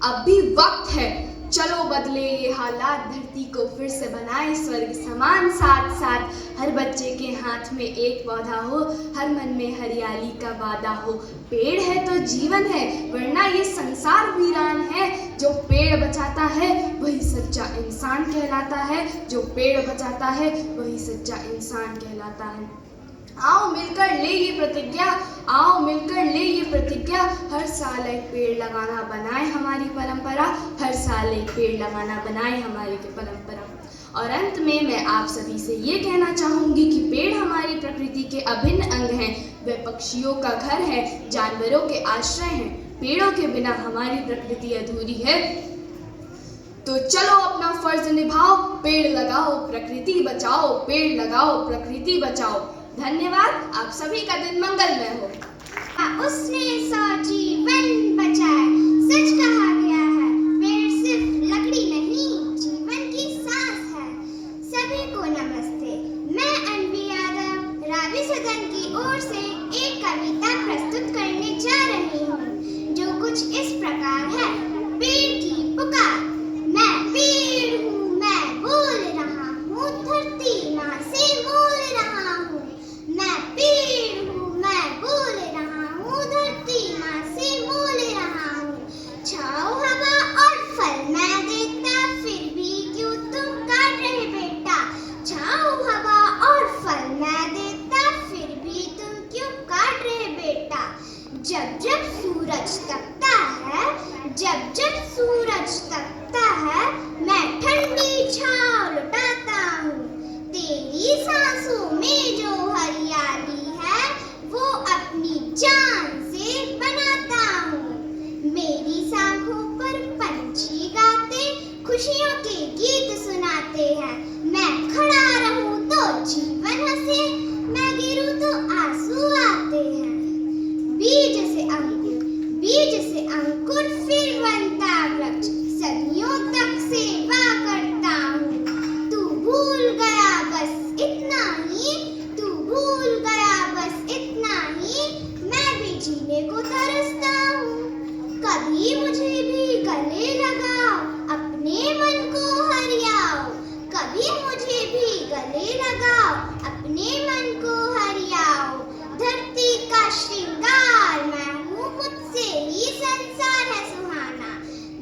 अब भी वक्त है, चलो बदले ये हालात, धरती को फिर से बनाए स्वर्ग समान। साथ साथ हर बच्चे के हाथ में एक पौधा हो, हर मन में हरियाली का वादा हो। पेड़ है तो जीवन है, वरना ये संसार वीरान है। जो पेड़ बचाता है वही सच्चा इंसान कहलाता है, जो पेड़ बचाता है वही सच्चा इंसान कहलाता है। आओ मिलकर ले ये प्रतिज्ञा, आओ मिलकर ले ये प्रतिज्ञा, हर साल एक पेड़ लगाना बनाए हमारी परंपरा, हर साल एक पेड़ लगाना बनाए हमारी परंपरा। और अंत में मैं आप सभी से ये कहना चाहूँगी कि पेड़ हमारी प्रकृति के अभिन्न अंग हैं, वे पक्षियों का घर है, जानवरों के आश्रय हैं। पेड़ों के बिना हमारी प्रकृति अधूरी है। तो चलो अपना फर्ज निभाओ, पेड़ लगाओ प्रकृति बचाओ, पेड़ लगाओ प्रकृति बचाओ। धन्यवाद, आप सभी का दिन मंगलमय हो। उसने 100 जीवन बचाए, सच कहा गया है, पेड़ सिर्फ लकड़ी नहीं, जीवन की सांस है। सभी को नमस्ते, मैं अनवी यादव रावी सदन की ओर से एक कविता प्रस्तुत करने जा रही हूँ, जो कुछ इस प्रकार है। पेड़ की पुकार, मैं पेड़ हूँ, मैं बोल रहा हूँ, धरती माँ से बोल रहा हूँ। मैं पेड़ हूँ, मैं बोल रहा हूँ, धरती माँ से बोल रहा हूँ। छाँव हवा और फल मैं देता, फिर भी क्यों तुम काट रहे बेटा? छाँव हवा और फल मैं देता, फिर भी तुम क्यों काट रहे बेटा? जब जब सूरज तपता है, जब जब सूरज तपता है, मैं ठंडी छाँव लुटाता हूँ। तेरी सांसों में जो हरियाली है, वो अपनी जान से बनाता हूँ। मेरी सांखों पर पंछी गाते, खुशियों के गीत सुनाते हैं। मैं खड़ा रहूं तो जीवन हंसे, मैं गिरूं तो आंसू आते हैं। बीज से अंकुर फिर बनता वृक्ष, सदियों तक सेवा करता हूँ। तू भूल गया बस इतना ही, तू भूल गया बस इतना ही, मैं भी जीने को तरसता हूँ। कभी मुझे भी गले लगाओ, अपने मन को हरियाओ। कभी मुझे भी गले लगाओ, अपने मन को हरियाओ। धरती का श्रृंगार मैं हूँ, मुझसे ही संसार है सुहाना।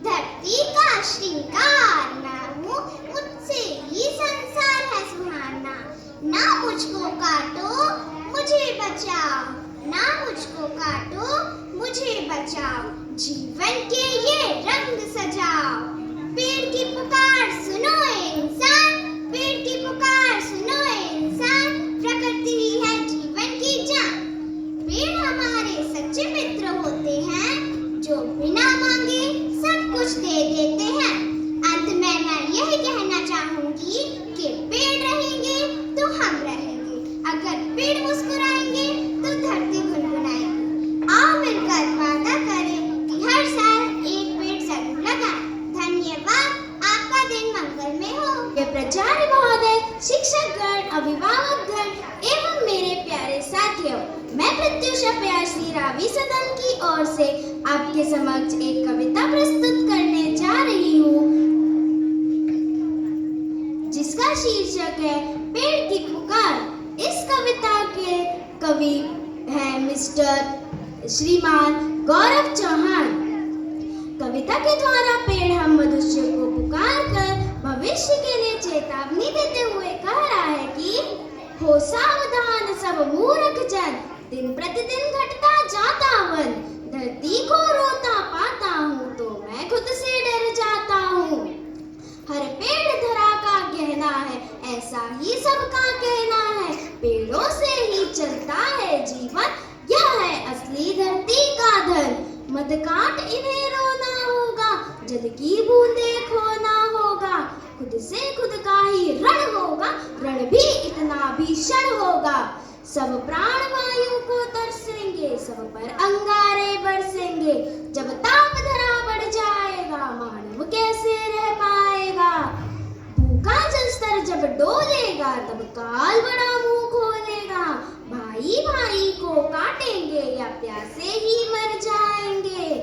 धरती का श्रृंगार मैं हूँ, मुझसे ही संसार है सुहाना। ना मुझको काटो, मुझे बचाओ, ना मुझको काटो, मुझे बचाओ। जीवन के ये रंग सजाओ। पेड़ की पुकार सुनो इंसान, पेड़ की पुकार सुनो इंसान, प्रकृति ही है जीवन की जान। पेड़ हमारे सच्चे मित्र होते हैं, जो बिना मांगे सब कुछ दे देते हैं। अंत में मैं यही कहना चाहूंगी कि पेड़ रहेंगे तो हम रहेंगे, अगर पेड़ मुस्कुराएंगे तो धरती गुनगुनाएगी। आओ मिलकर वादा करें कि हर साल एक पेड़ जरूर लगाएं। धन्यवाद, आपका दिन मंगलमय हो। ये प्राचार्य महोदय, शिक्षकगण, अभिभावकगण एवं मेरे प्यारे साथियों, मैं प्रत्युषा प्यासी रावी सदन की ओर से आपके समक्ष एक कविता प्रस्तुत करने जा रही हूँ। शीर्षक है पेड़ की पुकार। इस कविता के कवि हैं मिस्टर श्रीमान गौरव चौहान। कविता के द्वारा पेड़ हम मनुष्य को पुकार कर भविष्य के लिए चेतावनी देते हुए कह रहा है कि हो सावधान सब मूर्ख जन, दिन प्रतिदिन घटता जाता वन। धरती को रोता पाता हूँ तो मैं खुद से डर जाता हूँ। हर पेड़ धरा का गहना है, ऐसा ही सबका कहना है। पेड़ों से ही चलता है जीवन, यह है असली धरती का धन। मत काट इन्हें रोना होगा, जल की बूंदे खोना होगा। खुद से खुद का ही रण होगा, रण भी इतना भीषण होगा। सब प्राण वायु को तरसेंगे, सब पर अंगारे बरसेंगे। जब ताप धरा बढ़ जाएगा, मानव कैसे रह पाएगा। भूखा जल स्तर जब डोलेगा, तब काल बड़ा मुंह खोलेगा। भाई भाई को काटेंगे या प्यासे ही मर जाएंगे।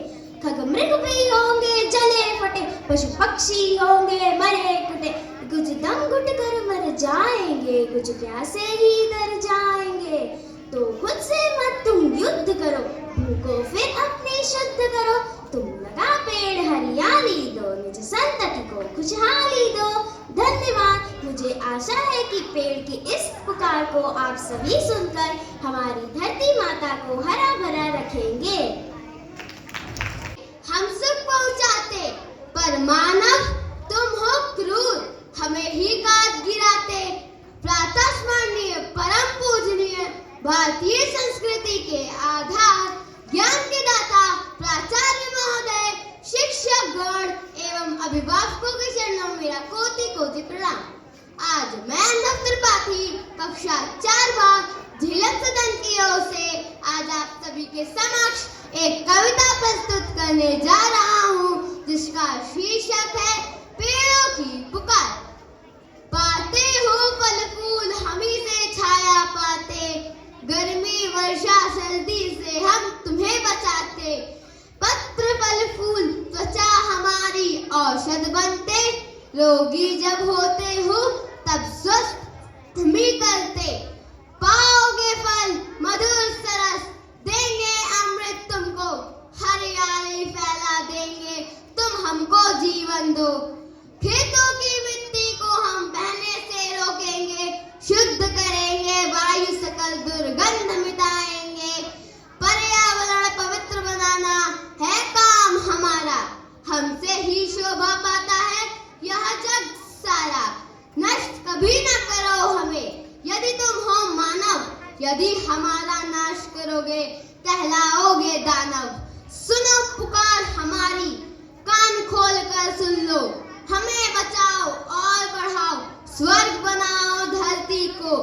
खग मृग भी होंगे जले फटे, पशु पक्षी होंगे मरे कुटे। कुछ दम घुट कर मर जाएंगे, कुछ प्यासे ही डर जाएंगे। तो खुद से मत तुम युद्ध करो, भूखो फिर अपनी शुद्ध करो। तुम लगा पेड़ हरियाली दो, निज संतति को खुशहाली दो। धन्यवाद। मुझे आशा है कि पेड़ की इस पुकार को आप सभी सुनकर हमारी धरती माता को हरा भरा रखेंगे। हम सुख पहुंचाते पर मानव तुम हो क्रूर, हमें ही काट गिराते। प्रातः स्मरणीय परम पूजनीय भारतीय संस्कृति के आधार, ज्ञान के दाता प्राचार्य महोदय, शिक्षक गण एवं अभिभावकों के चरणों में मेरा कोटि कोटि प्रणाम। आज मैं अनंत त्रिपाठी कक्षा 4 भाग झिलक सदन की ओर से आज आप सभी के समक्ष एक कविता प्रस्तुत करने जा रहा हूँ, जिसका शीर्षक है पेड़ों की पुकार। पाते हो फल फूल हमी से छाया पाते, गर्मी वर्षा सर्दी से हम तुम्हें बचाते। पत्र फल फूल त्वचा हमारी औषध बनते, रोगी जब होते हो तब स्वस्थ भी करते। पाओगे फल मधुर सरस, देंगे अमृत तुमको, हरियाली फैला देंगे, तुम हमको जीवन दो। खेतों की मिट्टी को हम बहने से रोकेंगे, शुद्ध करेंगे वायु सकल दुर्गंध मिटाएंगे। पर्यावरण पवित्र बनाना है काम हमारा, हमसे ही शोभा पाता है यह जग सारा। नष्ट कभी न करो हमें, यदि तुम हो मानव। यदि हमारा नाश करोगे कहलाओगे दानव। सुनो पुकार हमारी, कान खोल कर सुन लो। हमें बचाओ और बढ़ाओ, स्वर्ग बनाओ धरती को।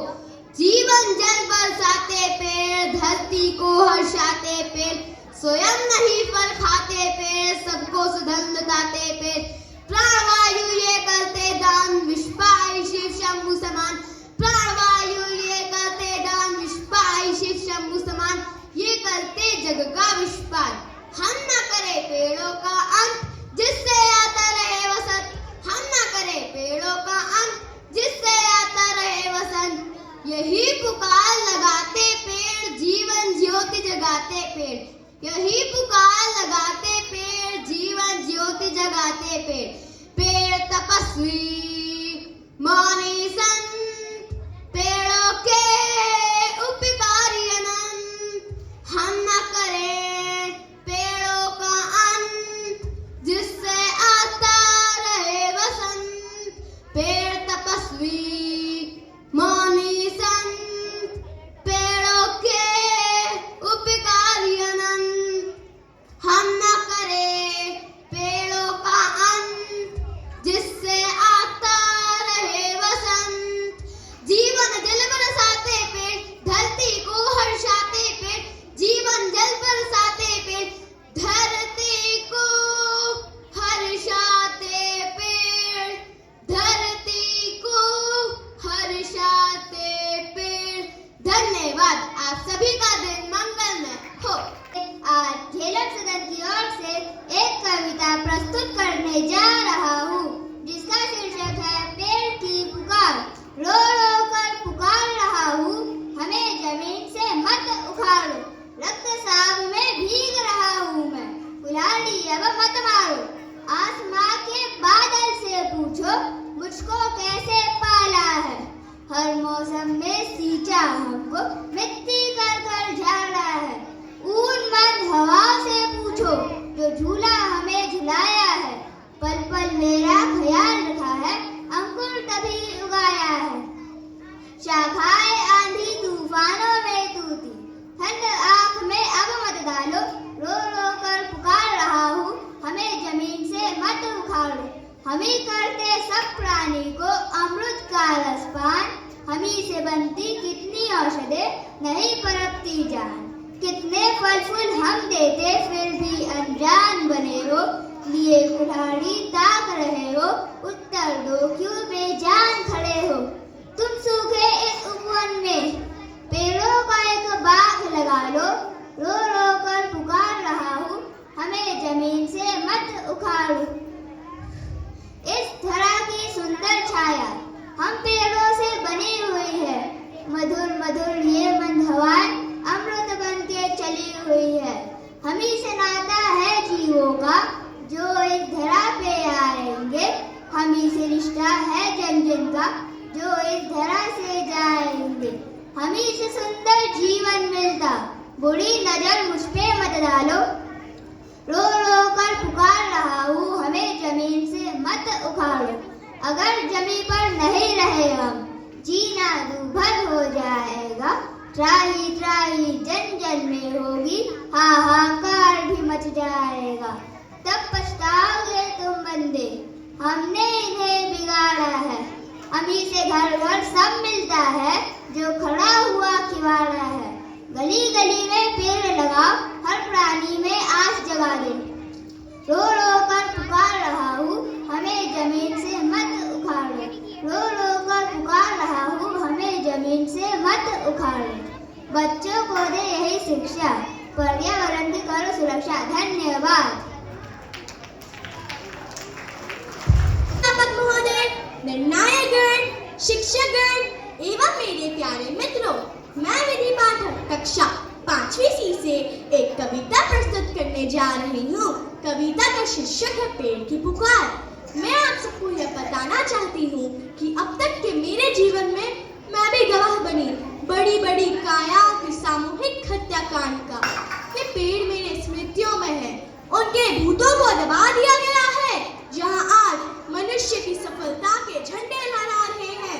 जीवन जल बरसाते पेड़, धरती को हर्षाते पेड़। स्वयं नहीं फल खाते पेड़, सबको सुधन लुटाते पेड़। प्राणवायु ये करते दान, विश्वाय शिव शंभु समान। प्राणवायु ये करते दान, विश्वाय शिव शंभु समान। ये करते जग का विश्वास। हम न करें पेड़ों का अंत, जिससे आता रहे वसंत। हम न करें पेड़ों का अंत, जिससे आता रहे वसंत। यही पुकार लगाते पेड़, जीवन ज्योति जगाते पेड़। यही पुकार लगाते पेड़, जीवन ज्योति जगाते पेड़। पेड़ तपस्वी मौनी संत, पेड़ों के उपकारी अनंत। हम न करें पेड़ों का अंत, जिससे आता रहे वसंत। पेड़ तपस्वी मौनी संत, पेड़ों के उपकारी अनंत। हम न करें पेड़ों का अंत, जिससे आता रहे वसंत। मौसम में सींचा हमको, मिट्टी कर कर झाड़ा है। ऊन मंद हवाओं से पूछो, जो झूला हमें झुलाया है। पल पल मेरा ख्याल रखा है, अंकुर तभी उगाया है। शाखाएं आंधी तूफानों में टूटी, ठंड आंख में अब मत डालो। रो रो कर पुकार रहा हूँ, हमें जमीन से मत उखाड़ो। हम ही करते सब प्राणी को अमृत का रसपान। हम ही से बनती कितनी औषधें, नहीं परखती जान। कितने फल फूल हम देते, फिर भी अनजान बने हो। लिए कुल्हाड़ी ताक रहे हो, उत्तर दो क्यों बेजान खड़े हो। तुम सूखे इस उपवन में पेड़ों का एक बाग लगा लो। रो रो कर पुकार रहा हूँ, हमें जमीन से मत उखाड़ो। इस धरा की सुंदर छाया हम पेड़ों से बनी हुई है। मधुर मधुर ये मंद हवाएं अमृत बन के चली हुई है। हम ही से नाता है जीवों का, जो इस धरा पे आएंगे। हम ही से रिश्ता है जन जन का, जो इस धरा से जाएंगे। हम ही से सुंदर जीवन मिलता, बुरी नजर मुझ पे मत डालो। रो रो कर पुकार रहा हूँ, हमें जमीन से मत उखाड़ो। अगर जमीन पर नहीं रहे हम, जीना दूभर हो जाएगा। त्राही त्राही जन जन में होगी, हाहाकार भी मच जाएगा। तब पछताओगे तुम बंदे, हमने इन्हें बिगाड़ा है। अमी से घर घर सब मिलता है, जो खड़ा हुआ खिवाड़ा है। गली गली में पेड़ लगाओ, हर प्राणी में आस जगा दे। रो रो कर पुकार रहा हूँ, हमें जमीन से मत उखाड़ो। रो रो कर पुकार रहा हूँ, हमें जमीन से मत उखाड़ो। बच्चों को दे यही शिक्षा, पर्यावरण की करो सुरक्षा। धन्यवाद। महोदय, निर्णायकगण, शिक्षकगण एवं मेरे प्यारे मित्रों, मैं विधि पाठक कक्षा 5वीं सी से एक कविता प्रस्तुत करने जा रही हूँ। कविता का शीर्षक है पेड़ की पुकार। मैं आप सबको यह बताना चाहती हूँ कि अब तक के मेरे जीवन में मैं भी गवाह बनी बड़ी बड़ी कायाओं की सामूहिक हत्याकांड का। ये पेड़ मेरे स्मृतियों में है, उनके भूतों को दबा दिया गया है, जहाँ आज मनुष्य की सफलता के झंडे लहरा रहे हैं।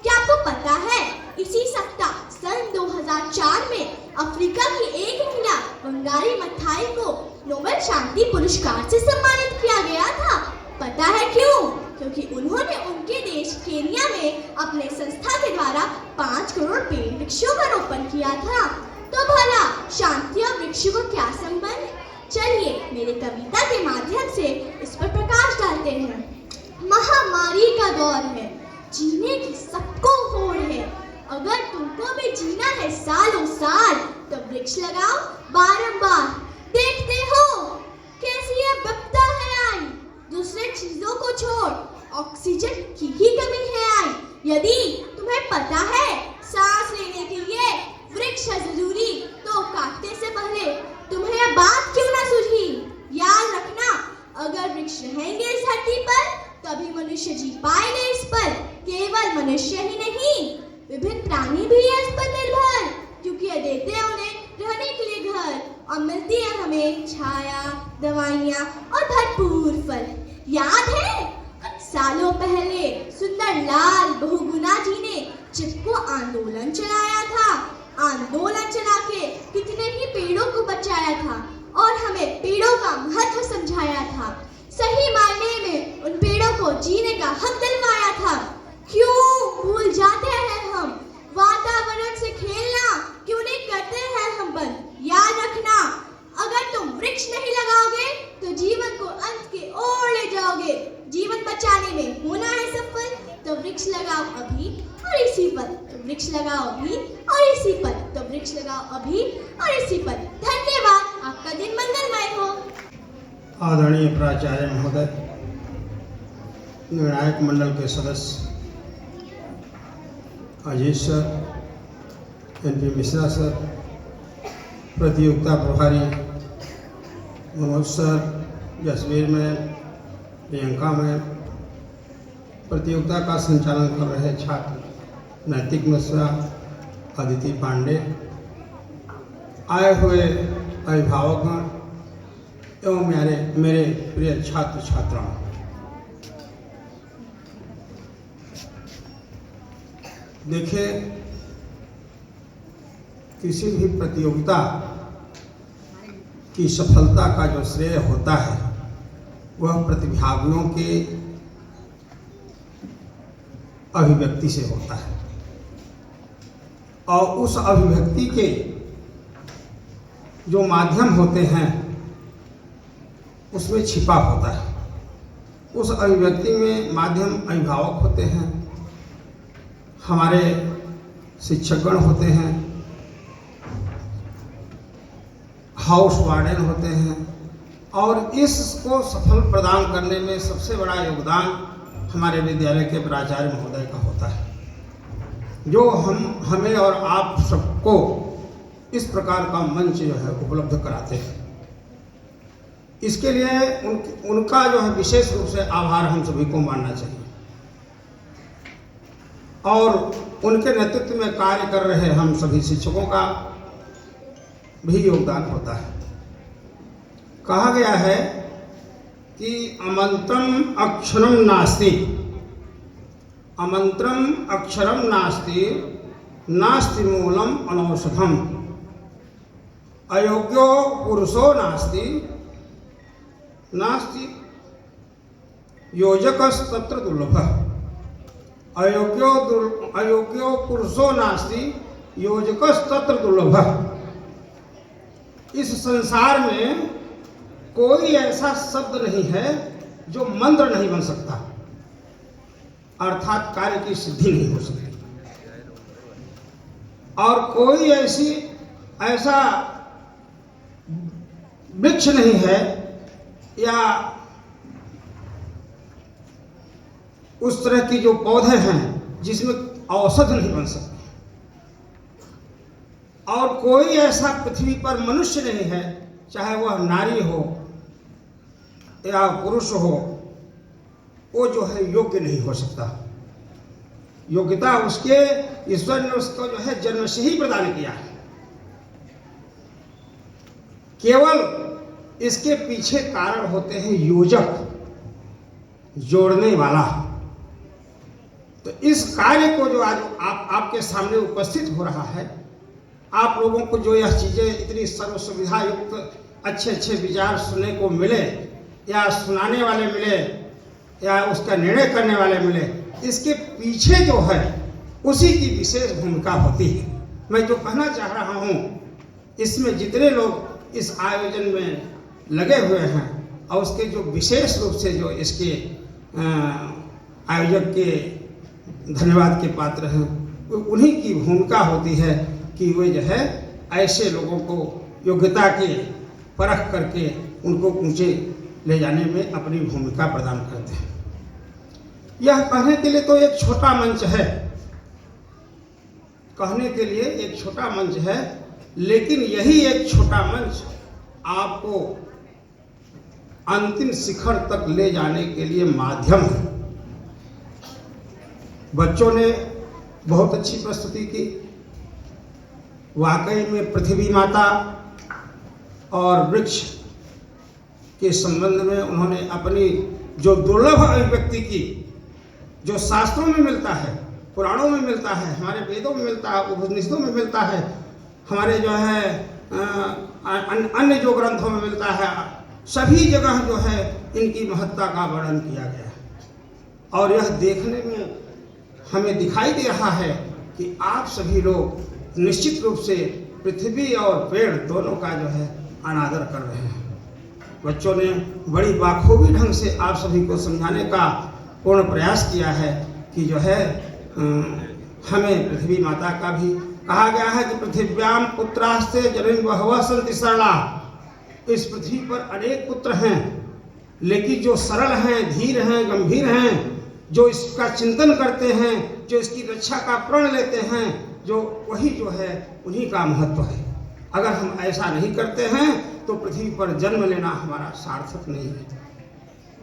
क्या आपको पता है, इसी सप्ताह सन 2004 में अफ्रीका की एक महिला वंगारी मथाई को नोबेल शांति पुरस्कार से सम्मानित किया गया था। पता है क्यों? क्योंकि उन्होंने उनके देश केन्या में अपने संस्था के द्वारा 5 करोड़ पेड़ वृक्षों का रोपण किया था। तो भला शांति और वृक्ष को क्या संबंध? चलिए मेरे कविता के माध्यम से इस पर प्रकाश डालते हैं। महामारी का दौर है, जीने की सबको होड़ है। अगर तुमको भी जीना है सालों साल, तो वृक्ष लगाओ बारंबार। देखते हो कैसी ये विपदा है आई, दूसरे चीजों को छोड़ ऑक्सीजन की ही कमी है आई। यदि तुम्हें पता है सांस लेने के लिए वृक्ष है जरूरी, तो काटने से पहले तुम्हें यह बात क्यों ना सूझी? याद रखना, अगर वृक्ष रहेंगे इस धरती पर, तभी मनुष्य जी पाएंगे इस पर। केवल मनुष्य ही नहीं, विभिन्न प्राणी भी है इस पर निर्भर, क्योंकि ये देते हैं उन्हें रहने के लिए घर और मिलती है हमें छाया, दवाइयाँ और भरपूर फल। याद है कुछ सालों पहले सुंदर लाल बहुगुणा जी ने चिपको आंदोलन चलाया था। आंदोलन चला के कितने ही पेड़ों को बचाया था और हमें पेड़ों का महत्व समझाया था। सही मायने में उन पेड़ों को जीने का हक दिलवाया था। क्यों भूल जाते हैं हम? वातावरण से खेलना क्यों नहीं करते हैं हम बंद? याद रखना, अगर तुम वृक्ष नहीं लगाओगे तो जीवन को अंत की ओर ले जाओगे। जीवन बचाने में होना है सफल, तो वृक्ष लगाओ अभी और इसी पर, तो वृक्ष लगाओ अभी और इसी पर, तो वृक्ष लगाओ अभी और इसी पर। धन्यवाद, आपका दिन मंगलमय हो। आदरणीय प्राचार्य महोदय, निर्णायक मंडल के सदस्य Ajit sir, NP Mishra sir, प्रतियोगिता प्रभारी Manoj sir, Jasvir ma'am, Priyanka ma'am, प्रतियोगिता का संचालन कर रहे छात्र, नैतिक मिश्रा, अदिति पांडे, आए हुए अभिभावकगण एवं मेरे प्रिय छात्र छात्राओं, देखिए, किसी भी प्रतियोगिता की सफलता का जो श्रेय होता है वह प्रतिभागियों के अभिव्यक्ति से होता है और उस अभिव्यक्ति के जो माध्यम होते हैं उसमें छिपा होता है। उस अभिव्यक्ति में माध्यम अभिभावक होते हैं, हमारे शिक्षकगण होते हैं, हाउस वार्डन होते हैं और इसको सफल प्रदान करने में सबसे बड़ा योगदान हमारे विद्यालय के प्राचार्य महोदय का होता है, जो हमें और आप सबको इस प्रकार का मंच जो है उपलब्ध कराते हैं। इसके लिए उनका जो है विशेष रूप से आभार हम सभी को मानना चाहिए और उनके नेतृत्व में कार्य कर रहे हम सभी शिक्षकों का भी योगदान होता है। कहा गया है कि अमंत्रम अक्षरम नास्ति, अमंत्रम अक्षरम नास्ति, नास्ति मूलम अनौषधम, अयोग्यो पुरुषो नास्ति, नास्ति योजकस्तत्र दुर्लभः, अयोग्यो पुरुषो नास्ति, योजकस्तत्र दुर्लभः। इस संसार में कोई ऐसा शब्द नहीं है जो मंत्र नहीं बन सकता, अर्थात कार्य की सिद्धि नहीं हो सकती, और कोई ऐसा वृक्ष नहीं है या उस तरह की जो पौधे हैं जिसमें औषध नहीं बन सकती, और कोई ऐसा पृथ्वी पर मनुष्य नहीं है, चाहे वह नारी हो या पुरुष हो, वो जो है योग्य नहीं हो सकता। योग्यता उसके ईश्वर ने उसको जो है जन्म से ही प्रदान किया है, केवल इसके पीछे कारण होते हैं योजक, जोड़ने वाला। तो इस कार्य को जो आज आपके सामने उपस्थित हो रहा है, आप लोगों को जो यह चीज़ें इतनी सर्व सुविधा युक्त अच्छे अच्छे विचार सुनने को मिले या सुनाने वाले मिले या उसका निर्णय करने वाले मिले, इसके पीछे जो है उसी की विशेष भूमिका होती है। मैं जो कहना चाह रहा हूँ, इसमें जितने लोग इस आयोजन में लगे हुए हैं और उसके जो विशेष रूप से जो इसके आयोजक के धन्यवाद के पात्र हैं, उन्हीं की भूमिका होती है कि वे जो है ऐसे लोगों को योग्यता के परख करके उनको ऊंचे ले जाने में अपनी भूमिका प्रदान करते हैं। यह कहने के लिए तो एक छोटा मंच है, कहने के लिए एक छोटा मंच है, लेकिन यही एक छोटा मंच आपको अंतिम शिखर तक ले जाने के लिए माध्यम है। बच्चों ने बहुत अच्छी प्रस्तुति की, वाकई में पृथ्वी माता और वृक्ष के संबंध में उन्होंने अपनी जो दुर्लभ अभिव्यक्ति की, जो शास्त्रों में मिलता है, पुराणों में मिलता है, हमारे वेदों में मिलता है, उपनिषदों में मिलता है, हमारे जो है अन्य जो ग्रंथों में मिलता है, सभी जगह जो है इनकी महत्ता का वर्णन किया गया है। और यह देखने में हमें दिखाई दे रहा है कि आप सभी लोग निश्चित रूप से पृथ्वी और पेड़ दोनों का जो है अनादर कर रहे हैं। बच्चों ने बड़ी बाखूबी ढंग से आप सभी को समझाने का पूर्ण प्रयास किया है कि जो है हमें पृथ्वी माता का भी कहा गया है कि पृथिव्याम पुत्रास्ते जननी बहवः सन्ति सरला। इस पृथ्वी पर अनेक पुत्र हैं, लेकिन जो सरल हैं, धीर हैं, गंभीर हैं, जो इसका चिंतन करते हैं, जो इसकी रक्षा का प्रण लेते हैं, जो वही जो है उन्हीं का महत्व है। अगर हम ऐसा नहीं करते हैं तो पृथ्वी पर जन्म लेना हमारा सार्थक नहीं है।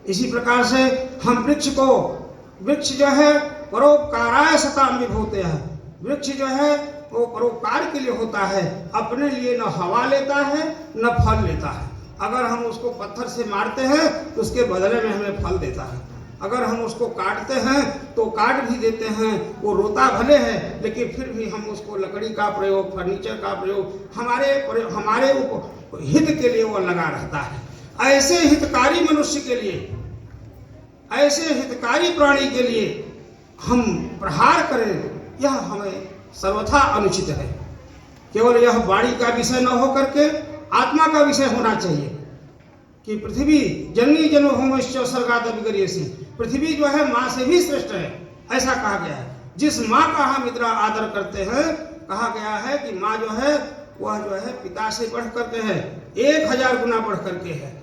इसी प्रकार से हम वृक्ष जो है परोपकाराय सताम विभूतयः। वृक्ष जो है वो परोपकार के लिए होता है, अपने लिए न हवा लेता है न फल लेता है। अगर हम उसको पत्थर से मारते हैं तो उसके बदले में हमें फल देता है, अगर हम उसको काटते हैं तो काट भी देते हैं, वो रोता भले है लेकिन फिर भी हम उसको लकड़ी का प्रयोग, फर्नीचर का प्रयोग हमारे हित के लिए वो लगा रहता है। ऐसे हितकारी मनुष्य के लिए, ऐसे हितकारी प्राणी के लिए हम प्रहार करें, यह हमें सर्वथा अनुचित है। केवल यह वाणी का विषय न होकर के आत्मा का विषय होना चाहिए कि पृथ्वी जननी जनो होमश्च सर्गाद विगर्यसि। पृथ्वी जो है माँ से भी श्रेष्ठ है, ऐसा कहा गया है। जिस माँ का हम इतना आदर करते हैं, कहा गया है कि माँ जो है वह जो है पिता से बढ़ करके है, 1000 गुना बढ़ करके है।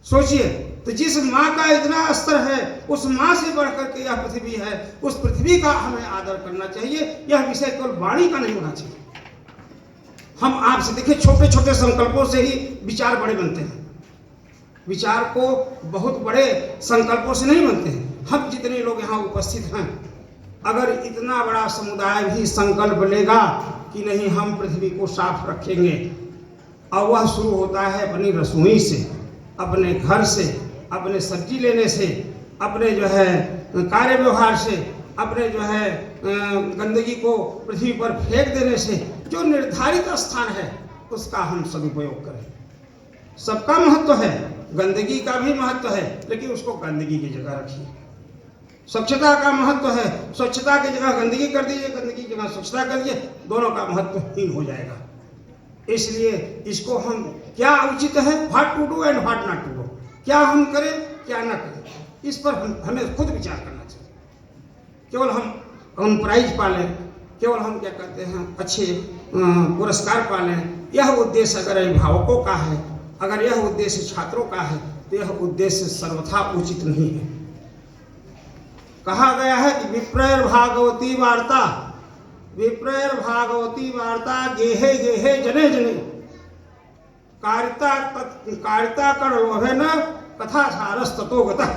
सोचिए, तो जिस माँ का इतना स्तर है, उस माँ से बढ़ करके यह पृथ्वी है, उस पृथ्वी का हमें आदर करना चाहिए। यह विषय केवल वाणी का नहीं होना चाहिए। हम आपसे देखिए, छोटे छोटे संकल्पों से ही विचार बड़े बनते हैं। विचार को बहुत बड़े संकल्पों से नहीं बनते हैं। हम जितने लोग यहाँ उपस्थित हैं, अगर इतना बड़ा समुदाय भी संकल्प लेगा कि नहीं हम पृथ्वी को साफ रखेंगे, और वह शुरू होता है अपनी रसोई से, अपने घर से, अपने सब्जी लेने से, अपने जो है कार्य व्यवहार से, अपने जो है गंदगी को पृथ्वी पर फेंक देने से, जो निर्धारित स्थान है उसका हम सदुपयोग करें। सबका महत्व है, गंदगी का भी महत्व है, लेकिन उसको गंदगी की जगह रखिए। स्वच्छता का महत्व है, स्वच्छता की जगह गंदगी कर दीजिए, गंदगी की जगह स्वच्छता कर दीजिए, दोनों का महत्वहीन हो जाएगा। इसलिए इसको हम क्या उचित है, what to do and what not to do, क्या हम करें क्या ना करें, इस पर हमें खुद विचार करना चाहिए। केवल हम प्राइज पालें, केवल हम क्या कहते हैं अच्छे पुरस्कार पालें, यह उद्देश्य अगर अभिभावकों का है, अगर यह उद्देश्य छात्रों का है, तो यह उद्देश्य सर्वथा उचित नहीं है। कहा गया है कि विप्रैर भागवती वार्ता, विप्रैर भागवती वार्ता गेहे गेहे जने जने, कारिता कर लोभे न कथा सारस ततो गतः।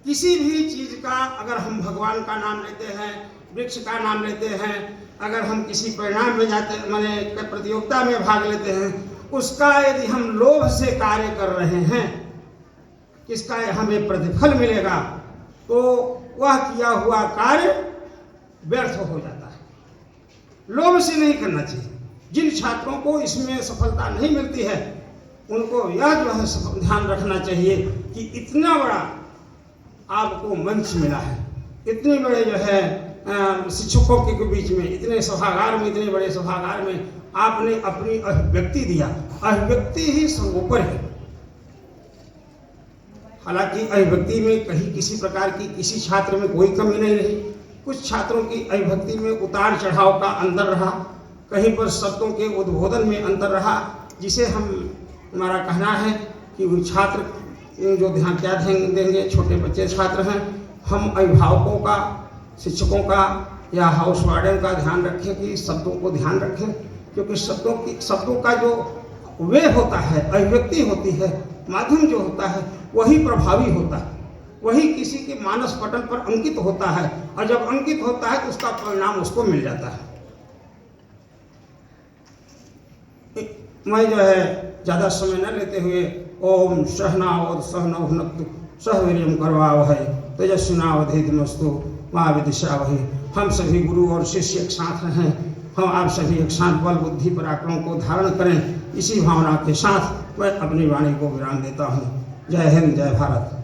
किसी भी चीज का अगर हम भगवान का नाम लेते हैं, वृक्ष का नाम लेते हैं, अगर हम किसी परिणाम में जाते माने प्रतियोगिता में भाग लेते हैं, उसका यदि हम लोभ से कार्य कर रहे हैं, किसका हमें प्रतिफल मिलेगा, तो वह किया हुआ कार्य व्यर्थ हो जाता है। लोभ से नहीं करना चाहिए। जिन छात्रों को इसमें सफलता नहीं मिलती है, उनको यह जो है ध्यान रखना चाहिए कि इतना बड़ा आपको मंच मिला है, इतने बड़े जो है शिक्षकों के बीच में, इतने सभागार में, इतने बड़े सभागार में आपने अपनी अभिव्यक्ति दिया। अभिव्यक्ति ही सर्वोपरि है। हालांकि अभिव्यक्ति में कहीं किसी प्रकार की किसी छात्र में कोई कमी नहीं रही। कुछ छात्रों की अभिव्यक्ति में उतार चढ़ाव का अंतर रहा, कहीं पर शब्दों के उद्बोधन में अंतर रहा, जिसे हमारा कहना है कि वो छात्र जो ध्यान क्या ध्यान देंगे, छोटे बच्चे छात्र हैं, हम अभिभावकों का, शिक्षकों का या हाउस वार्डन का ध्यान रखें कि शब्दों को ध्यान रखें, क्योंकि शब्दों का जो वे होता है, अभिव्यक्ति होती है, माध्यम जो होता है, वही प्रभावी होता है, वही किसी के मानस पटल पर अंकित होता है, और जब अंकित होता है तो उसका परिणाम उसको मिल जाता है। मैं जो है ज़्यादा समय न लेते हुए ओम सहनावद सहनौ भुनक्तु सह वीर्यं करवावहै तेजस्विनावधीतमस्तु मा विद्विषावहै। हम सभी गुरु और शिष्य एक साथ हैं, हम आप सभी एक साथ बल बुद्धि पराक्रम को धारण करें। इसी भावना के साथ मैं अपनी वाणी को विराम देता हूँ। जय हिंद, जय भारत।